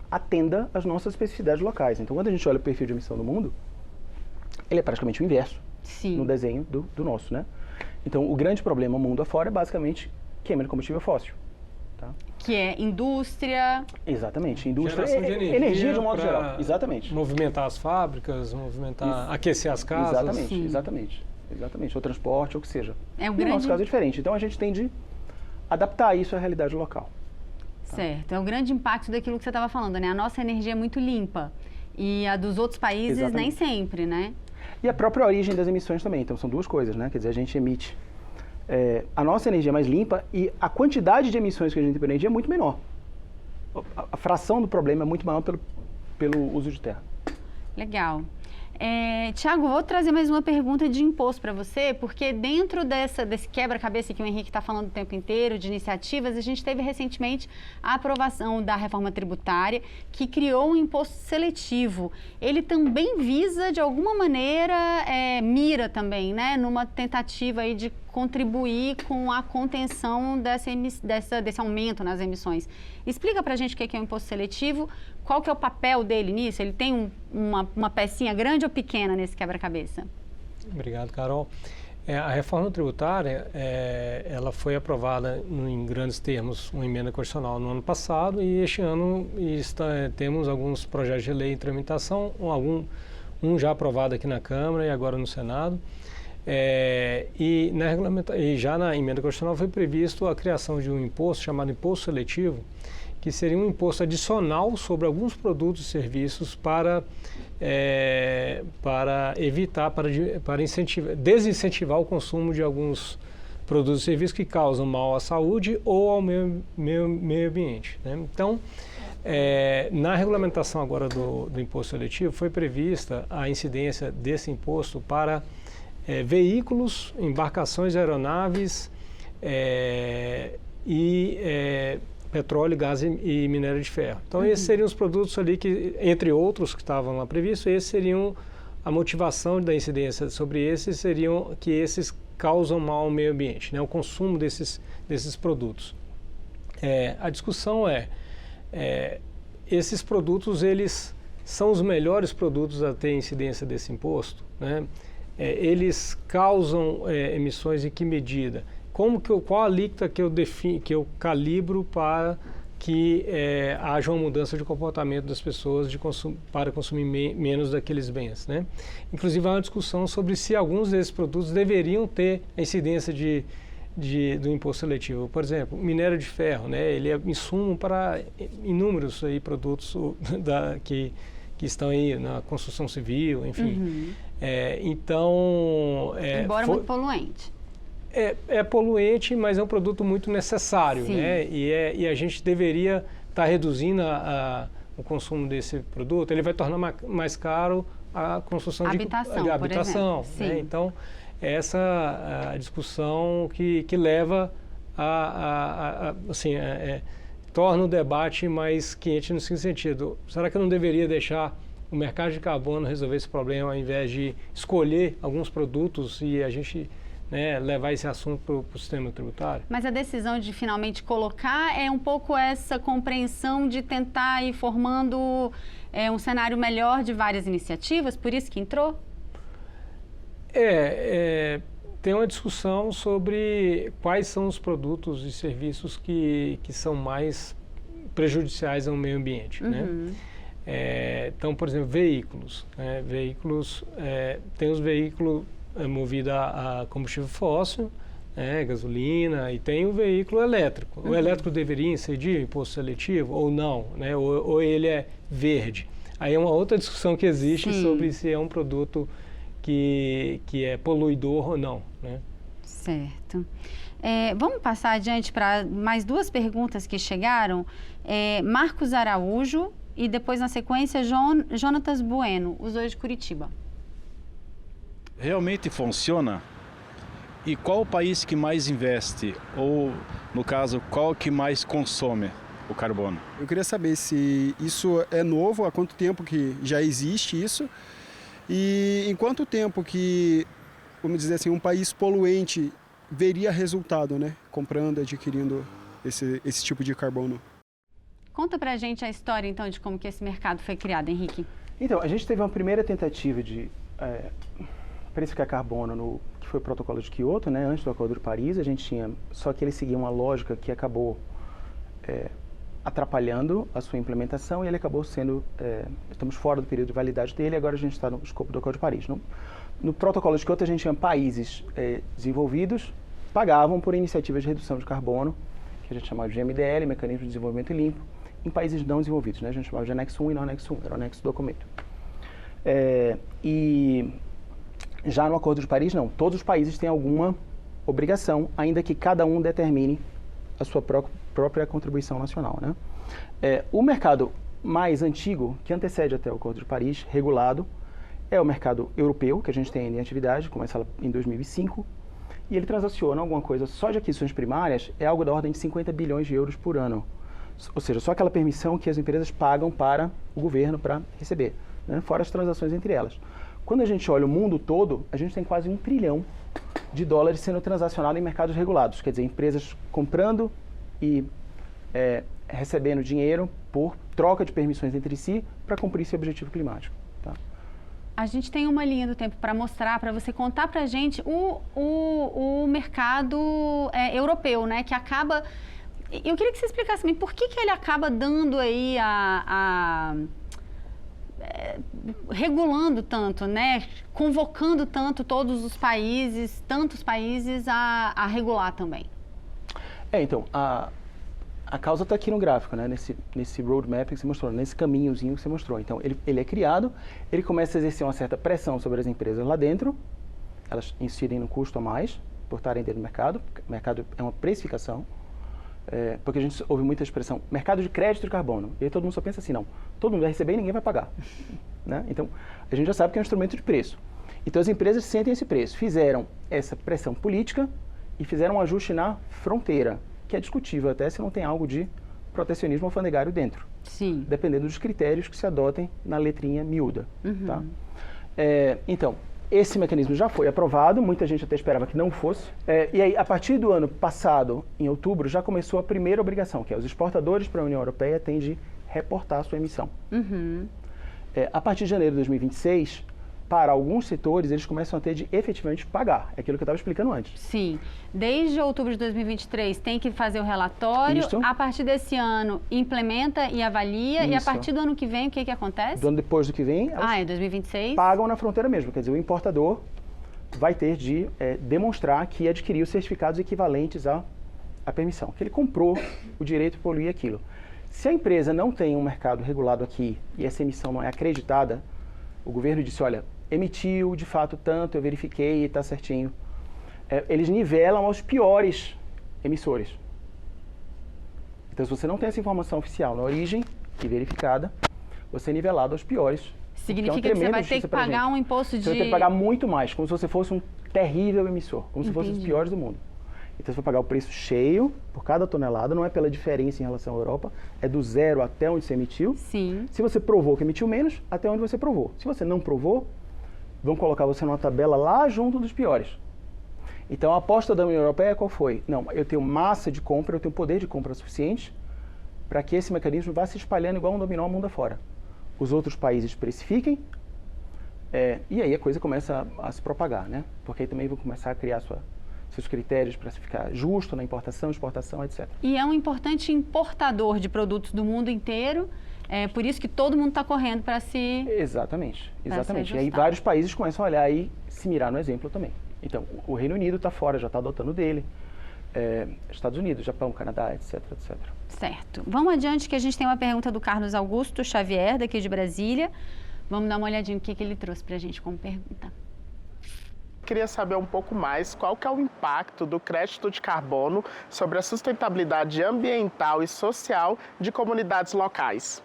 atenda às nossas especificidades locais. Então, quando a gente olha o perfil de emissão do mundo, ele é praticamente o inverso. Sim. No desenho do nosso, né? Então, o grande problema mundo afora é basicamente queima de combustível fóssil. Tá? Que é indústria... Exatamente, indústria, Geração de energia de um modo geral. Exatamente. Movimentar as fábricas, aquecer as casas. Exatamente, ou transporte, ou o que seja. No nosso caso é diferente, então a gente tem de adaptar isso à realidade local. Tá? Certo, é o grande impacto daquilo que você estava falando, né? A nossa energia é muito limpa e a dos outros países nem sempre, né? E a própria origem das emissões também, então são duas coisas, né? Quer dizer, a gente emite a nossa energia é mais limpa e a quantidade de emissões que a gente tem por energia é muito menor. A fração do problema é muito maior pelo uso de terra. Legal. Tiago, vou trazer mais uma pergunta de imposto para você, porque dentro desse quebra-cabeça que o Henrique está falando o tempo inteiro, de iniciativas, a gente teve recentemente a aprovação da reforma tributária, que criou um imposto seletivo. Ele também visa, de alguma maneira, mira também, né, numa tentativa aí de contribuir com a contenção desse aumento nas emissões. Explica para a gente o que é o imposto seletivo, qual que é o papel dele nisso? Ele tem uma pecinha grande ou pequena nesse quebra-cabeça? Obrigado, Carol. A reforma tributária, ela foi aprovada em grandes termos, uma emenda constitucional no ano passado, e este ano temos alguns projetos de lei em tramitação, um já aprovado aqui na Câmara e agora no Senado. E já na emenda constitucional foi previsto a criação de um imposto chamado imposto seletivo, que seria um imposto adicional sobre alguns produtos e serviços para evitar, para desincentivar o consumo de alguns produtos e serviços que causam mal à saúde ou ao meio ambiente, né? Então, na regulamentação agora do imposto seletivo foi prevista a incidência desse imposto para veículos, embarcações, aeronaves petróleo, gás e minério de ferro. Então, esses seriam os produtos ali que, entre outros que estavam lá previstos, esses seriam a motivação da incidência sobre esses seriam que esses causam mal ao meio ambiente, né? O consumo desses produtos. A discussão esses produtos, eles são os melhores produtos a ter incidência desse imposto, né? Eles causam emissões em que medida? Qual a alíquota que eu calibro para que haja uma mudança de comportamento das pessoas para consumir menos daqueles bens, né? Inclusive há uma discussão sobre se alguns desses produtos deveriam ter a incidência do imposto seletivo. Por exemplo, minério de ferro, né? Ele é insumo para inúmeros produtos que estão aí na construção civil, enfim. Embora muito poluente. É poluente, mas é um produto muito necessário, né? E a gente deveria estar reduzindo o consumo desse produto. Ele vai tornar mais caro a construção de habitação, né? Então, essa a discussão que leva torna o debate mais quente no seguinte sentido: será que eu não deveria deixar o mercado de carbono resolver esse problema ao invés de escolher alguns produtos e a gente levar esse assunto para o sistema tributário? Mas a decisão de finalmente colocar é um pouco essa compreensão de tentar ir formando um cenário melhor de várias iniciativas, por isso que entrou? tem uma discussão sobre quais são os produtos e serviços que são mais prejudiciais ao meio ambiente, né? Então, por exemplo, veículos. Tem os veículos movidos a combustível fóssil, gasolina, e tem o veículo elétrico. O elétrico deveria incidir imposto seletivo ou não, né? Ou ele é verde. Aí é uma outra discussão que existe sobre se é um produto que é poluidor ou não, né? Certo. Vamos passar adiante para mais duas perguntas que chegaram. Marcos Araújo e depois, na sequência, Jonatas Bueno, os dois de Curitiba. Realmente funciona? E qual o país que mais investe? Ou, no caso, qual que mais consome o carbono? Eu queria saber se isso é novo, há quanto tempo que já existe isso, e em quanto tempo que, vamos dizer assim, um país poluente veria resultado, né? Comprando, adquirindo esse tipo de carbono. Conta pra gente a história, então, de como que esse mercado foi criado, Henrique. Então, a gente teve uma primeira tentativa de precificar carbono que foi o protocolo de Kyoto, né? Antes do Acordo de Paris, só que ele seguia uma lógica que acabou atrapalhando a sua implementação e ele acabou estamos fora do período de validade dele e agora a gente está no escopo do Acordo de Paris. No protocolo de Kyoto, a gente tinha países desenvolvidos pagavam por iniciativas de redução de carbono, que a gente chamava de MDL, Mecanismo de Desenvolvimento Limpo, em países não desenvolvidos, né? A gente chamava de anexo 1 e não anexo 1, era o anexo do documento. E já no Acordo de Paris, não. Todos os países têm alguma obrigação, ainda que cada um determine a sua própria contribuição nacional, né? O mercado mais antigo, que antecede até o Acordo de Paris, regulado, é o mercado europeu, que a gente tem em atividade, começa em 2005, e ele transaciona alguma coisa só de aquisições primárias, é algo da ordem de 50 bilhões de euros por ano. Ou seja, só aquela permissão que as empresas pagam para o governo para receber, né? Fora as transações entre elas. Quando a gente olha o mundo todo, a gente tem quase $1 trilhão de dólares sendo transacionado em mercados regulados, quer dizer, empresas comprando e recebendo dinheiro por troca de permissões entre si para cumprir esse objetivo climático. Tá? A gente tem uma linha do tempo para mostrar, para você contar para a gente o mercado europeu, né, que acaba... Eu queria que você explicasse também por que ele acaba dando aí regulando tanto, né, convocando tanto todos os países, tantos países a regular também. Então, a causa está aqui no gráfico, né, nesse roadmap que você mostrou, nesse caminhozinho que você mostrou. Então, ele é criado, ele começa a exercer uma certa pressão sobre as empresas lá dentro, elas incidem no custo a mais por estarem dentro do mercado. O mercado é uma precificação, porque a gente ouve muita expressão, mercado de crédito de carbono, e aí todo mundo só pensa assim, não, todo mundo vai receber e ninguém vai pagar. Né? Então, a gente já sabe que é um instrumento de preço. Então, as empresas sentem esse preço, fizeram essa pressão política e fizeram um ajuste na fronteira, que é discutível até se não tem algo de protecionismo alfandegário dentro. Sim. Dependendo dos critérios que se adotem na letrinha miúda. Uhum. Tá? Então, esse mecanismo já foi aprovado, muita gente até esperava que não fosse. E aí, a partir do ano passado, em outubro, já começou a primeira obrigação, que é os exportadores para a União Europeia têm de reportar a sua emissão. Uhum. A partir de janeiro de 2026, para alguns setores, eles começam a ter de efetivamente pagar. É aquilo que eu estava explicando antes. Sim. Desde outubro de 2023 tem que fazer o relatório. Isso. A partir desse ano, implementa e avalia. Isso. E a partir do ano que vem, o que acontece? Do ano depois do que vem, elas 2026. pagam na fronteira mesmo. Quer dizer, o importador vai ter de demonstrar que adquiriu certificados equivalentes à permissão, que ele comprou o direito de poluir aquilo. Se a empresa não tem um mercado regulado aqui e essa emissão não é acreditada, o governo disse, olha, emitiu de fato tanto, eu verifiquei e está certinho. Eles nivelam aos piores emissores. Então, se você não tem essa informação oficial na origem e verificada, você é nivelado aos piores. Significa que você vai ter que pagar um imposto de... Você vai ter que pagar muito mais, como se você fosse um terrível emissor, como se fosse os piores do mundo. Então, você vai pagar o preço cheio por cada tonelada, não é pela diferença em relação à Europa, é do zero até onde você emitiu. Sim. Se você provou que emitiu menos, até onde você provou. Se você não provou, vão colocar você numa tabela lá junto dos piores. Então, a aposta da União Europeia qual foi? Não, eu tenho massa de compra, eu tenho poder de compra suficiente para que esse mecanismo vá se espalhando igual um dominó mundo afora. Os outros países precifiquem, E aí a coisa começa a se propagar, né? Porque aí também vão começar a criar seus critérios para ficar justo na importação, exportação, etc. E é um importante importador de produtos do mundo inteiro, por isso que todo mundo está correndo para se... Exatamente. Se ajustar. E aí vários países começam a olhar e se mirar no exemplo também. Então, o Reino Unido está fora, já está adotando dele, Estados Unidos, Japão, Canadá, etc, etc. Certo. Vamos adiante que a gente tem uma pergunta do Carlos Augusto Xavier, daqui de Brasília. Vamos dar uma olhadinha no que ele trouxe para a gente como pergunta. Queria saber um pouco mais qual que é o impacto do crédito de carbono sobre a sustentabilidade ambiental e social de comunidades locais.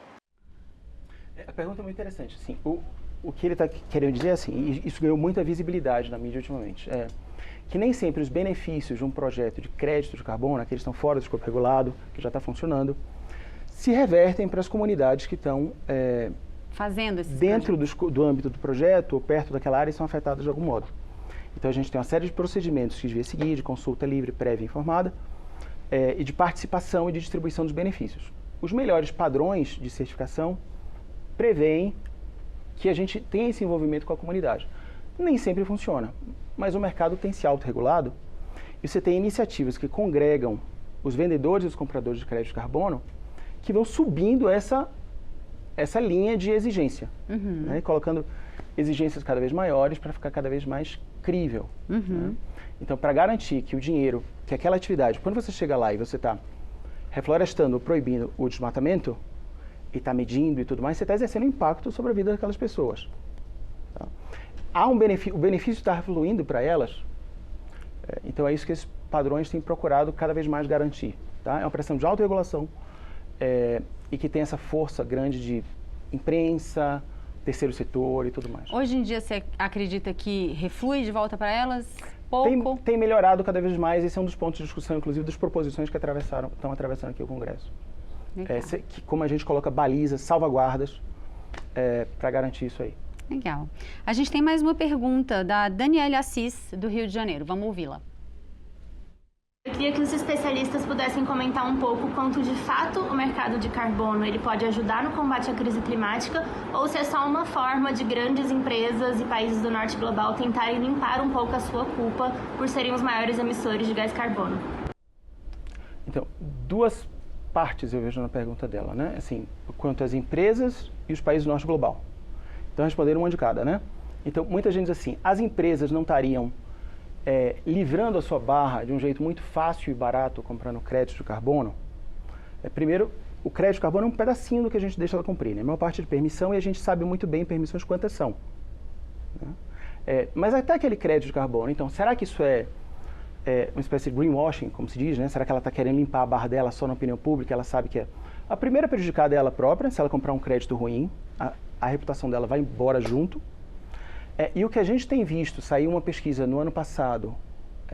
A pergunta é muito interessante. Assim, o que ele está querendo dizer é assim, e isso ganhou muita visibilidade na mídia ultimamente, que nem sempre os benefícios de um projeto de crédito de carbono, aqueles que estão fora do escopo regulado, que já está funcionando, se revertem para as comunidades que estão fazendo dentro do âmbito do projeto ou perto daquela área e são afetadas de algum modo. Então a gente tem uma série de procedimentos que devia seguir, de consulta livre, prévia e informada, e de participação e de distribuição dos benefícios. Os melhores padrões de certificação prevêem que a gente tenha esse envolvimento com a comunidade. Nem sempre funciona, mas o mercado tem se autorregulado e você tem iniciativas que congregam os vendedores e os compradores de crédito de carbono que vão subindo essa linha de exigência, né? Colocando exigências cada vez maiores para ficar cada vez mais crível. Né? Então, para garantir que o dinheiro, que aquela atividade, quando você chega lá e você está reflorestando ou proibindo o desmatamento, e está medindo e tudo mais, você está exercendo impacto sobre a vida daquelas pessoas. Tá? Há o benefício está fluindo para elas, então é isso que esses padrões têm procurado cada vez mais garantir. Tá? É uma pressão de autorregulação e que tem essa força grande de imprensa, terceiro setor e tudo mais. Hoje em dia você acredita que reflui de volta para elas? Pouco? Tem melhorado cada vez mais, esse é um dos pontos de discussão, inclusive, das proposições que estão atravessando aqui o Congresso. Como a gente coloca balizas, salvaguardas para garantir isso aí. Legal. A gente tem mais uma pergunta da Daniele Assis, do Rio de Janeiro. Vamos ouvi-la. Eu queria que os especialistas pudessem comentar um pouco quanto de fato o mercado de carbono ele pode ajudar no combate à crise climática ou se é só uma forma de grandes empresas e países do norte global tentarem limpar um pouco a sua culpa por serem os maiores emissores de gás carbono. Então, duas partes eu vejo na pergunta dela, né? Assim, quanto às empresas e os países do norte global. Então, respondendo uma de cada, né? Então, muita gente diz assim, as empresas não estariam livrando a sua barra de um jeito muito fácil e barato comprando crédito de carbono? Primeiro, o crédito de carbono é um pedacinho do que a gente deixa ela cumprir, né? A maior parte de permissão e a gente sabe muito bem permissões quantas são. Né? Mas até aquele crédito de carbono, então, será que isso é uma espécie de greenwashing, como se diz, né? Será que ela está querendo limpar a barra dela só na opinião pública? Ela sabe que a primeira prejudicada é ela própria, se ela comprar um crédito ruim, a reputação dela vai embora junto. E o que a gente tem visto, saiu uma pesquisa no ano passado,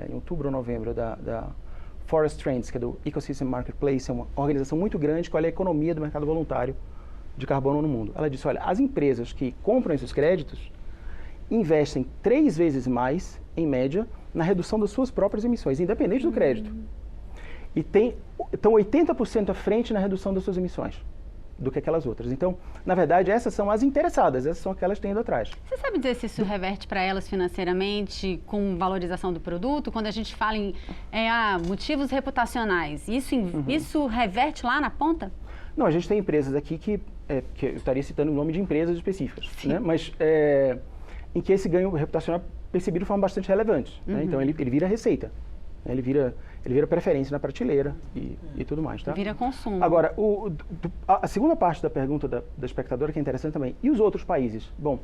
em outubro ou novembro, da Forest Trends, que é do Ecosystem Marketplace, é uma organização muito grande que olha a economia do mercado voluntário de carbono no mundo. Ela disse, olha, as empresas que compram esses créditos investem 3 vezes mais, em média, na redução das suas próprias emissões, independente do crédito. E estão 80% à frente na redução das suas emissões do que aquelas outras. Então, na verdade, essas são as interessadas, essas são aquelas que têm ido atrás. Você sabe dizer se isso reverte para elas financeiramente com valorização do produto? Quando a gente fala em motivos reputacionais, isso reverte lá na ponta? Não, a gente tem empresas aqui que eu estaria citando o nome de empresas específicas, né? Mas em que esse ganho reputacional é percebido de forma bastante relevante. Né? Então, ele vira receita. Né? Ele vira preferência na prateleira e tudo mais. Tá? Vira consumo. Agora, a segunda parte da pergunta da espectadora, que é interessante também, e os outros países? Bom,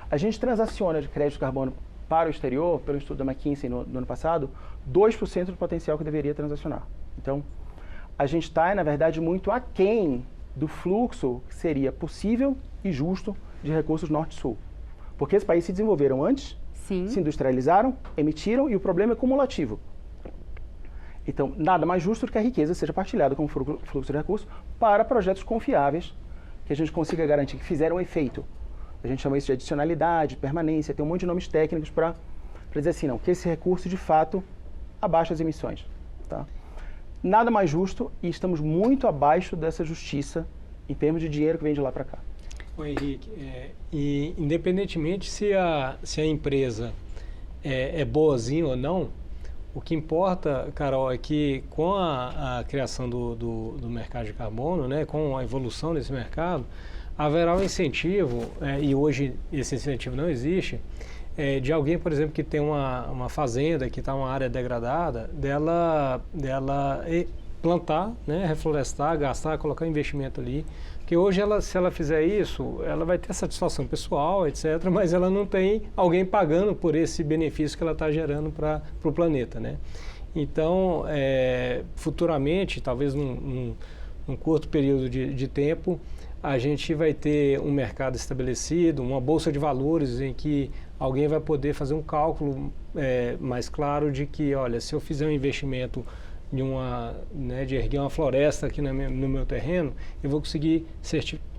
a gente transaciona de crédito de carbono para o exterior, pelo estudo da McKinsey no ano passado, 2% do potencial que deveria transacionar. Então, a gente está, na verdade, muito aquém do fluxo que seria possível e justo de recursos norte-sul. Porque esses países se desenvolveram antes, se industrializaram, emitiram, e o problema é cumulativo. Então, nada mais justo do que a riqueza seja partilhada com o fluxo de recursos para projetos confiáveis, que a gente consiga garantir que fizeram efeito. A gente chama isso de adicionalidade, permanência, tem um monte de nomes técnicos para dizer assim, não, que esse recurso, de fato, abaixa as emissões. Tá? Nada mais justo e estamos muito abaixo dessa justiça em termos de dinheiro que vem de lá para cá. Ô Henrique, e independentemente se a empresa é boazinha ou não, o que importa, Carol, é que com a criação do mercado de carbono, né, com a evolução desse mercado, haverá um incentivo, e hoje esse incentivo não existe, de alguém, por exemplo, que tem uma fazenda, que está uma área degradada, dela plantar, né, reflorestar, gastar, colocar investimento ali. Porque hoje, se ela fizer isso, ela vai ter satisfação pessoal, etc., mas ela não tem alguém pagando por esse benefício que ela está gerando para o planeta, né? Então, futuramente, talvez num curto período de tempo, a gente vai ter um mercado estabelecido, uma bolsa de valores em que alguém vai poder fazer um cálculo mais claro de que, olha, se eu fizer um investimento de erguer uma floresta aqui no meu terreno, eu vou conseguir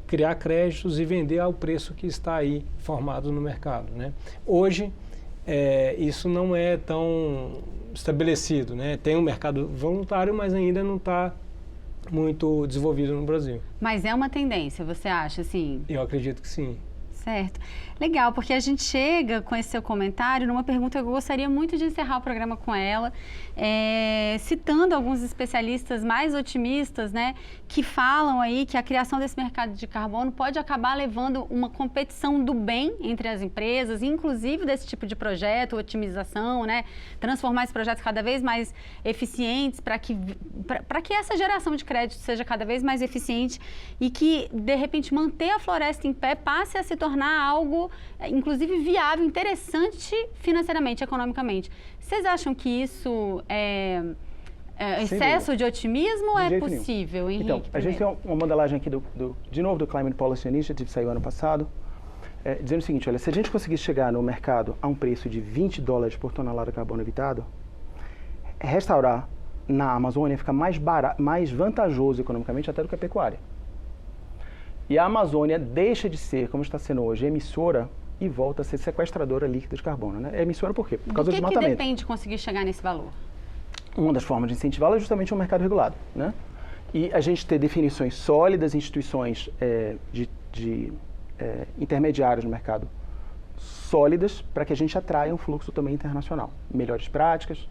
criar créditos e vender ao preço que está aí formado no mercado, né? Hoje, isso não é tão estabelecido, né? Tem um mercado voluntário, mas ainda não está muito desenvolvido no Brasil. Mas é uma tendência, você acha, assim? Eu acredito que sim. Certo. Legal, porque a gente chega com esse seu comentário numa pergunta que eu gostaria muito de encerrar o programa com ela, citando alguns especialistas mais otimistas, né, que falam aí que a criação desse mercado de carbono pode acabar levando uma competição do bem entre as empresas, inclusive desse tipo de projeto, otimização, né, transformar esses projetos cada vez mais eficientes para que essa geração de crédito seja cada vez mais eficiente e que, de repente, manter a floresta em pé passe a se tornar algo, inclusive, viável, interessante financeiramente, economicamente. Vocês acham que isso é excesso de otimismo ou é possível, Henrique? Então, a gente tem uma modelagem aqui, de novo, do Climate Policy Initiative, saiu ano passado, dizendo o seguinte, olha, se a gente conseguir chegar no mercado a um preço de $20 por tonelada de carbono evitado, restaurar na Amazônia fica mais vantajoso economicamente até do que a pecuária. E a Amazônia deixa de ser, como está sendo hoje, emissora e volta a ser sequestradora líquida de carbono, né? É emissora por quê? Por causa do desmatamento. Do que depende de conseguir chegar nesse valor? Uma das formas de incentivá-la é justamente um mercado regulado, né? E a gente ter definições sólidas, instituições intermediárias no mercado sólidas para que a gente atraia um fluxo também internacional. Melhores práticas,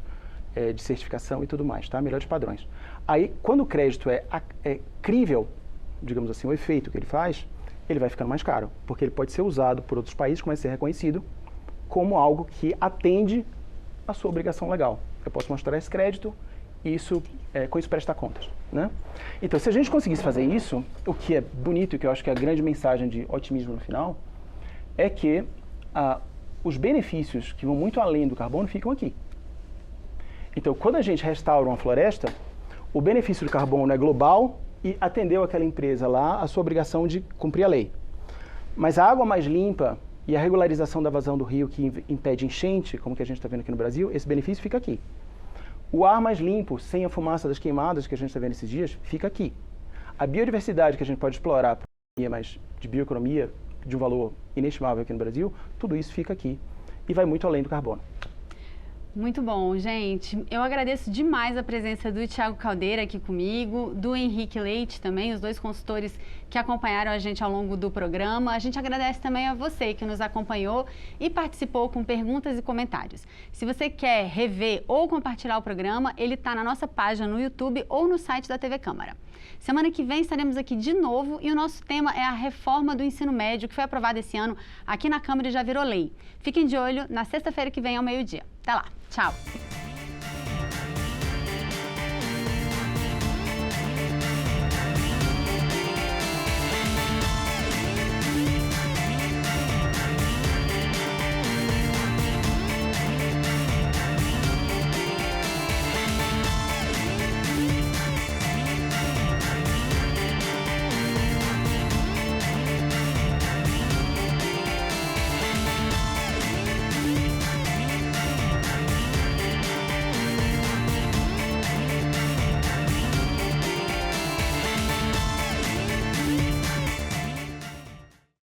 de certificação e tudo mais, tá? Melhores padrões. Aí, quando o crédito é crível, digamos assim, o efeito que ele faz, ele vai ficando mais caro, porque ele pode ser usado por outros países, começa a ser reconhecido como algo que atende à sua obrigação legal. Eu posso mostrar esse crédito e com isso prestar contas, né? Então, se a gente conseguisse fazer isso, o que é bonito e que eu acho que é a grande mensagem de otimismo no final, é que os benefícios que vão muito além do carbono ficam aqui. Então, quando a gente restaura uma floresta, o benefício do carbono é global e atendeu aquela empresa lá a sua obrigação de cumprir a lei. Mas a água mais limpa e a regularização da vazão do rio que impede enchente, como que a gente está vendo aqui no Brasil, esse benefício fica aqui. O ar mais limpo, sem a fumaça das queimadas que a gente está vendo esses dias, fica aqui. A biodiversidade que a gente pode explorar de bioeconomia de um valor inestimável aqui no Brasil, tudo isso fica aqui e vai muito além do carbono. Muito bom, gente. Eu agradeço demais a presença do Thiago Caldeira aqui comigo, do Henrique Leite também, os dois consultores que acompanharam a gente ao longo do programa. A gente agradece também a você que nos acompanhou e participou com perguntas e comentários. Se você quer rever ou compartilhar o programa, ele está na nossa página no YouTube ou no site da TV Câmara. Semana que vem estaremos aqui de novo e o nosso tema é a reforma do ensino médio que foi aprovada esse ano aqui na Câmara e já virou lei. Fiquem de olho na sexta-feira que vem ao meio-dia. Até lá. Tchau.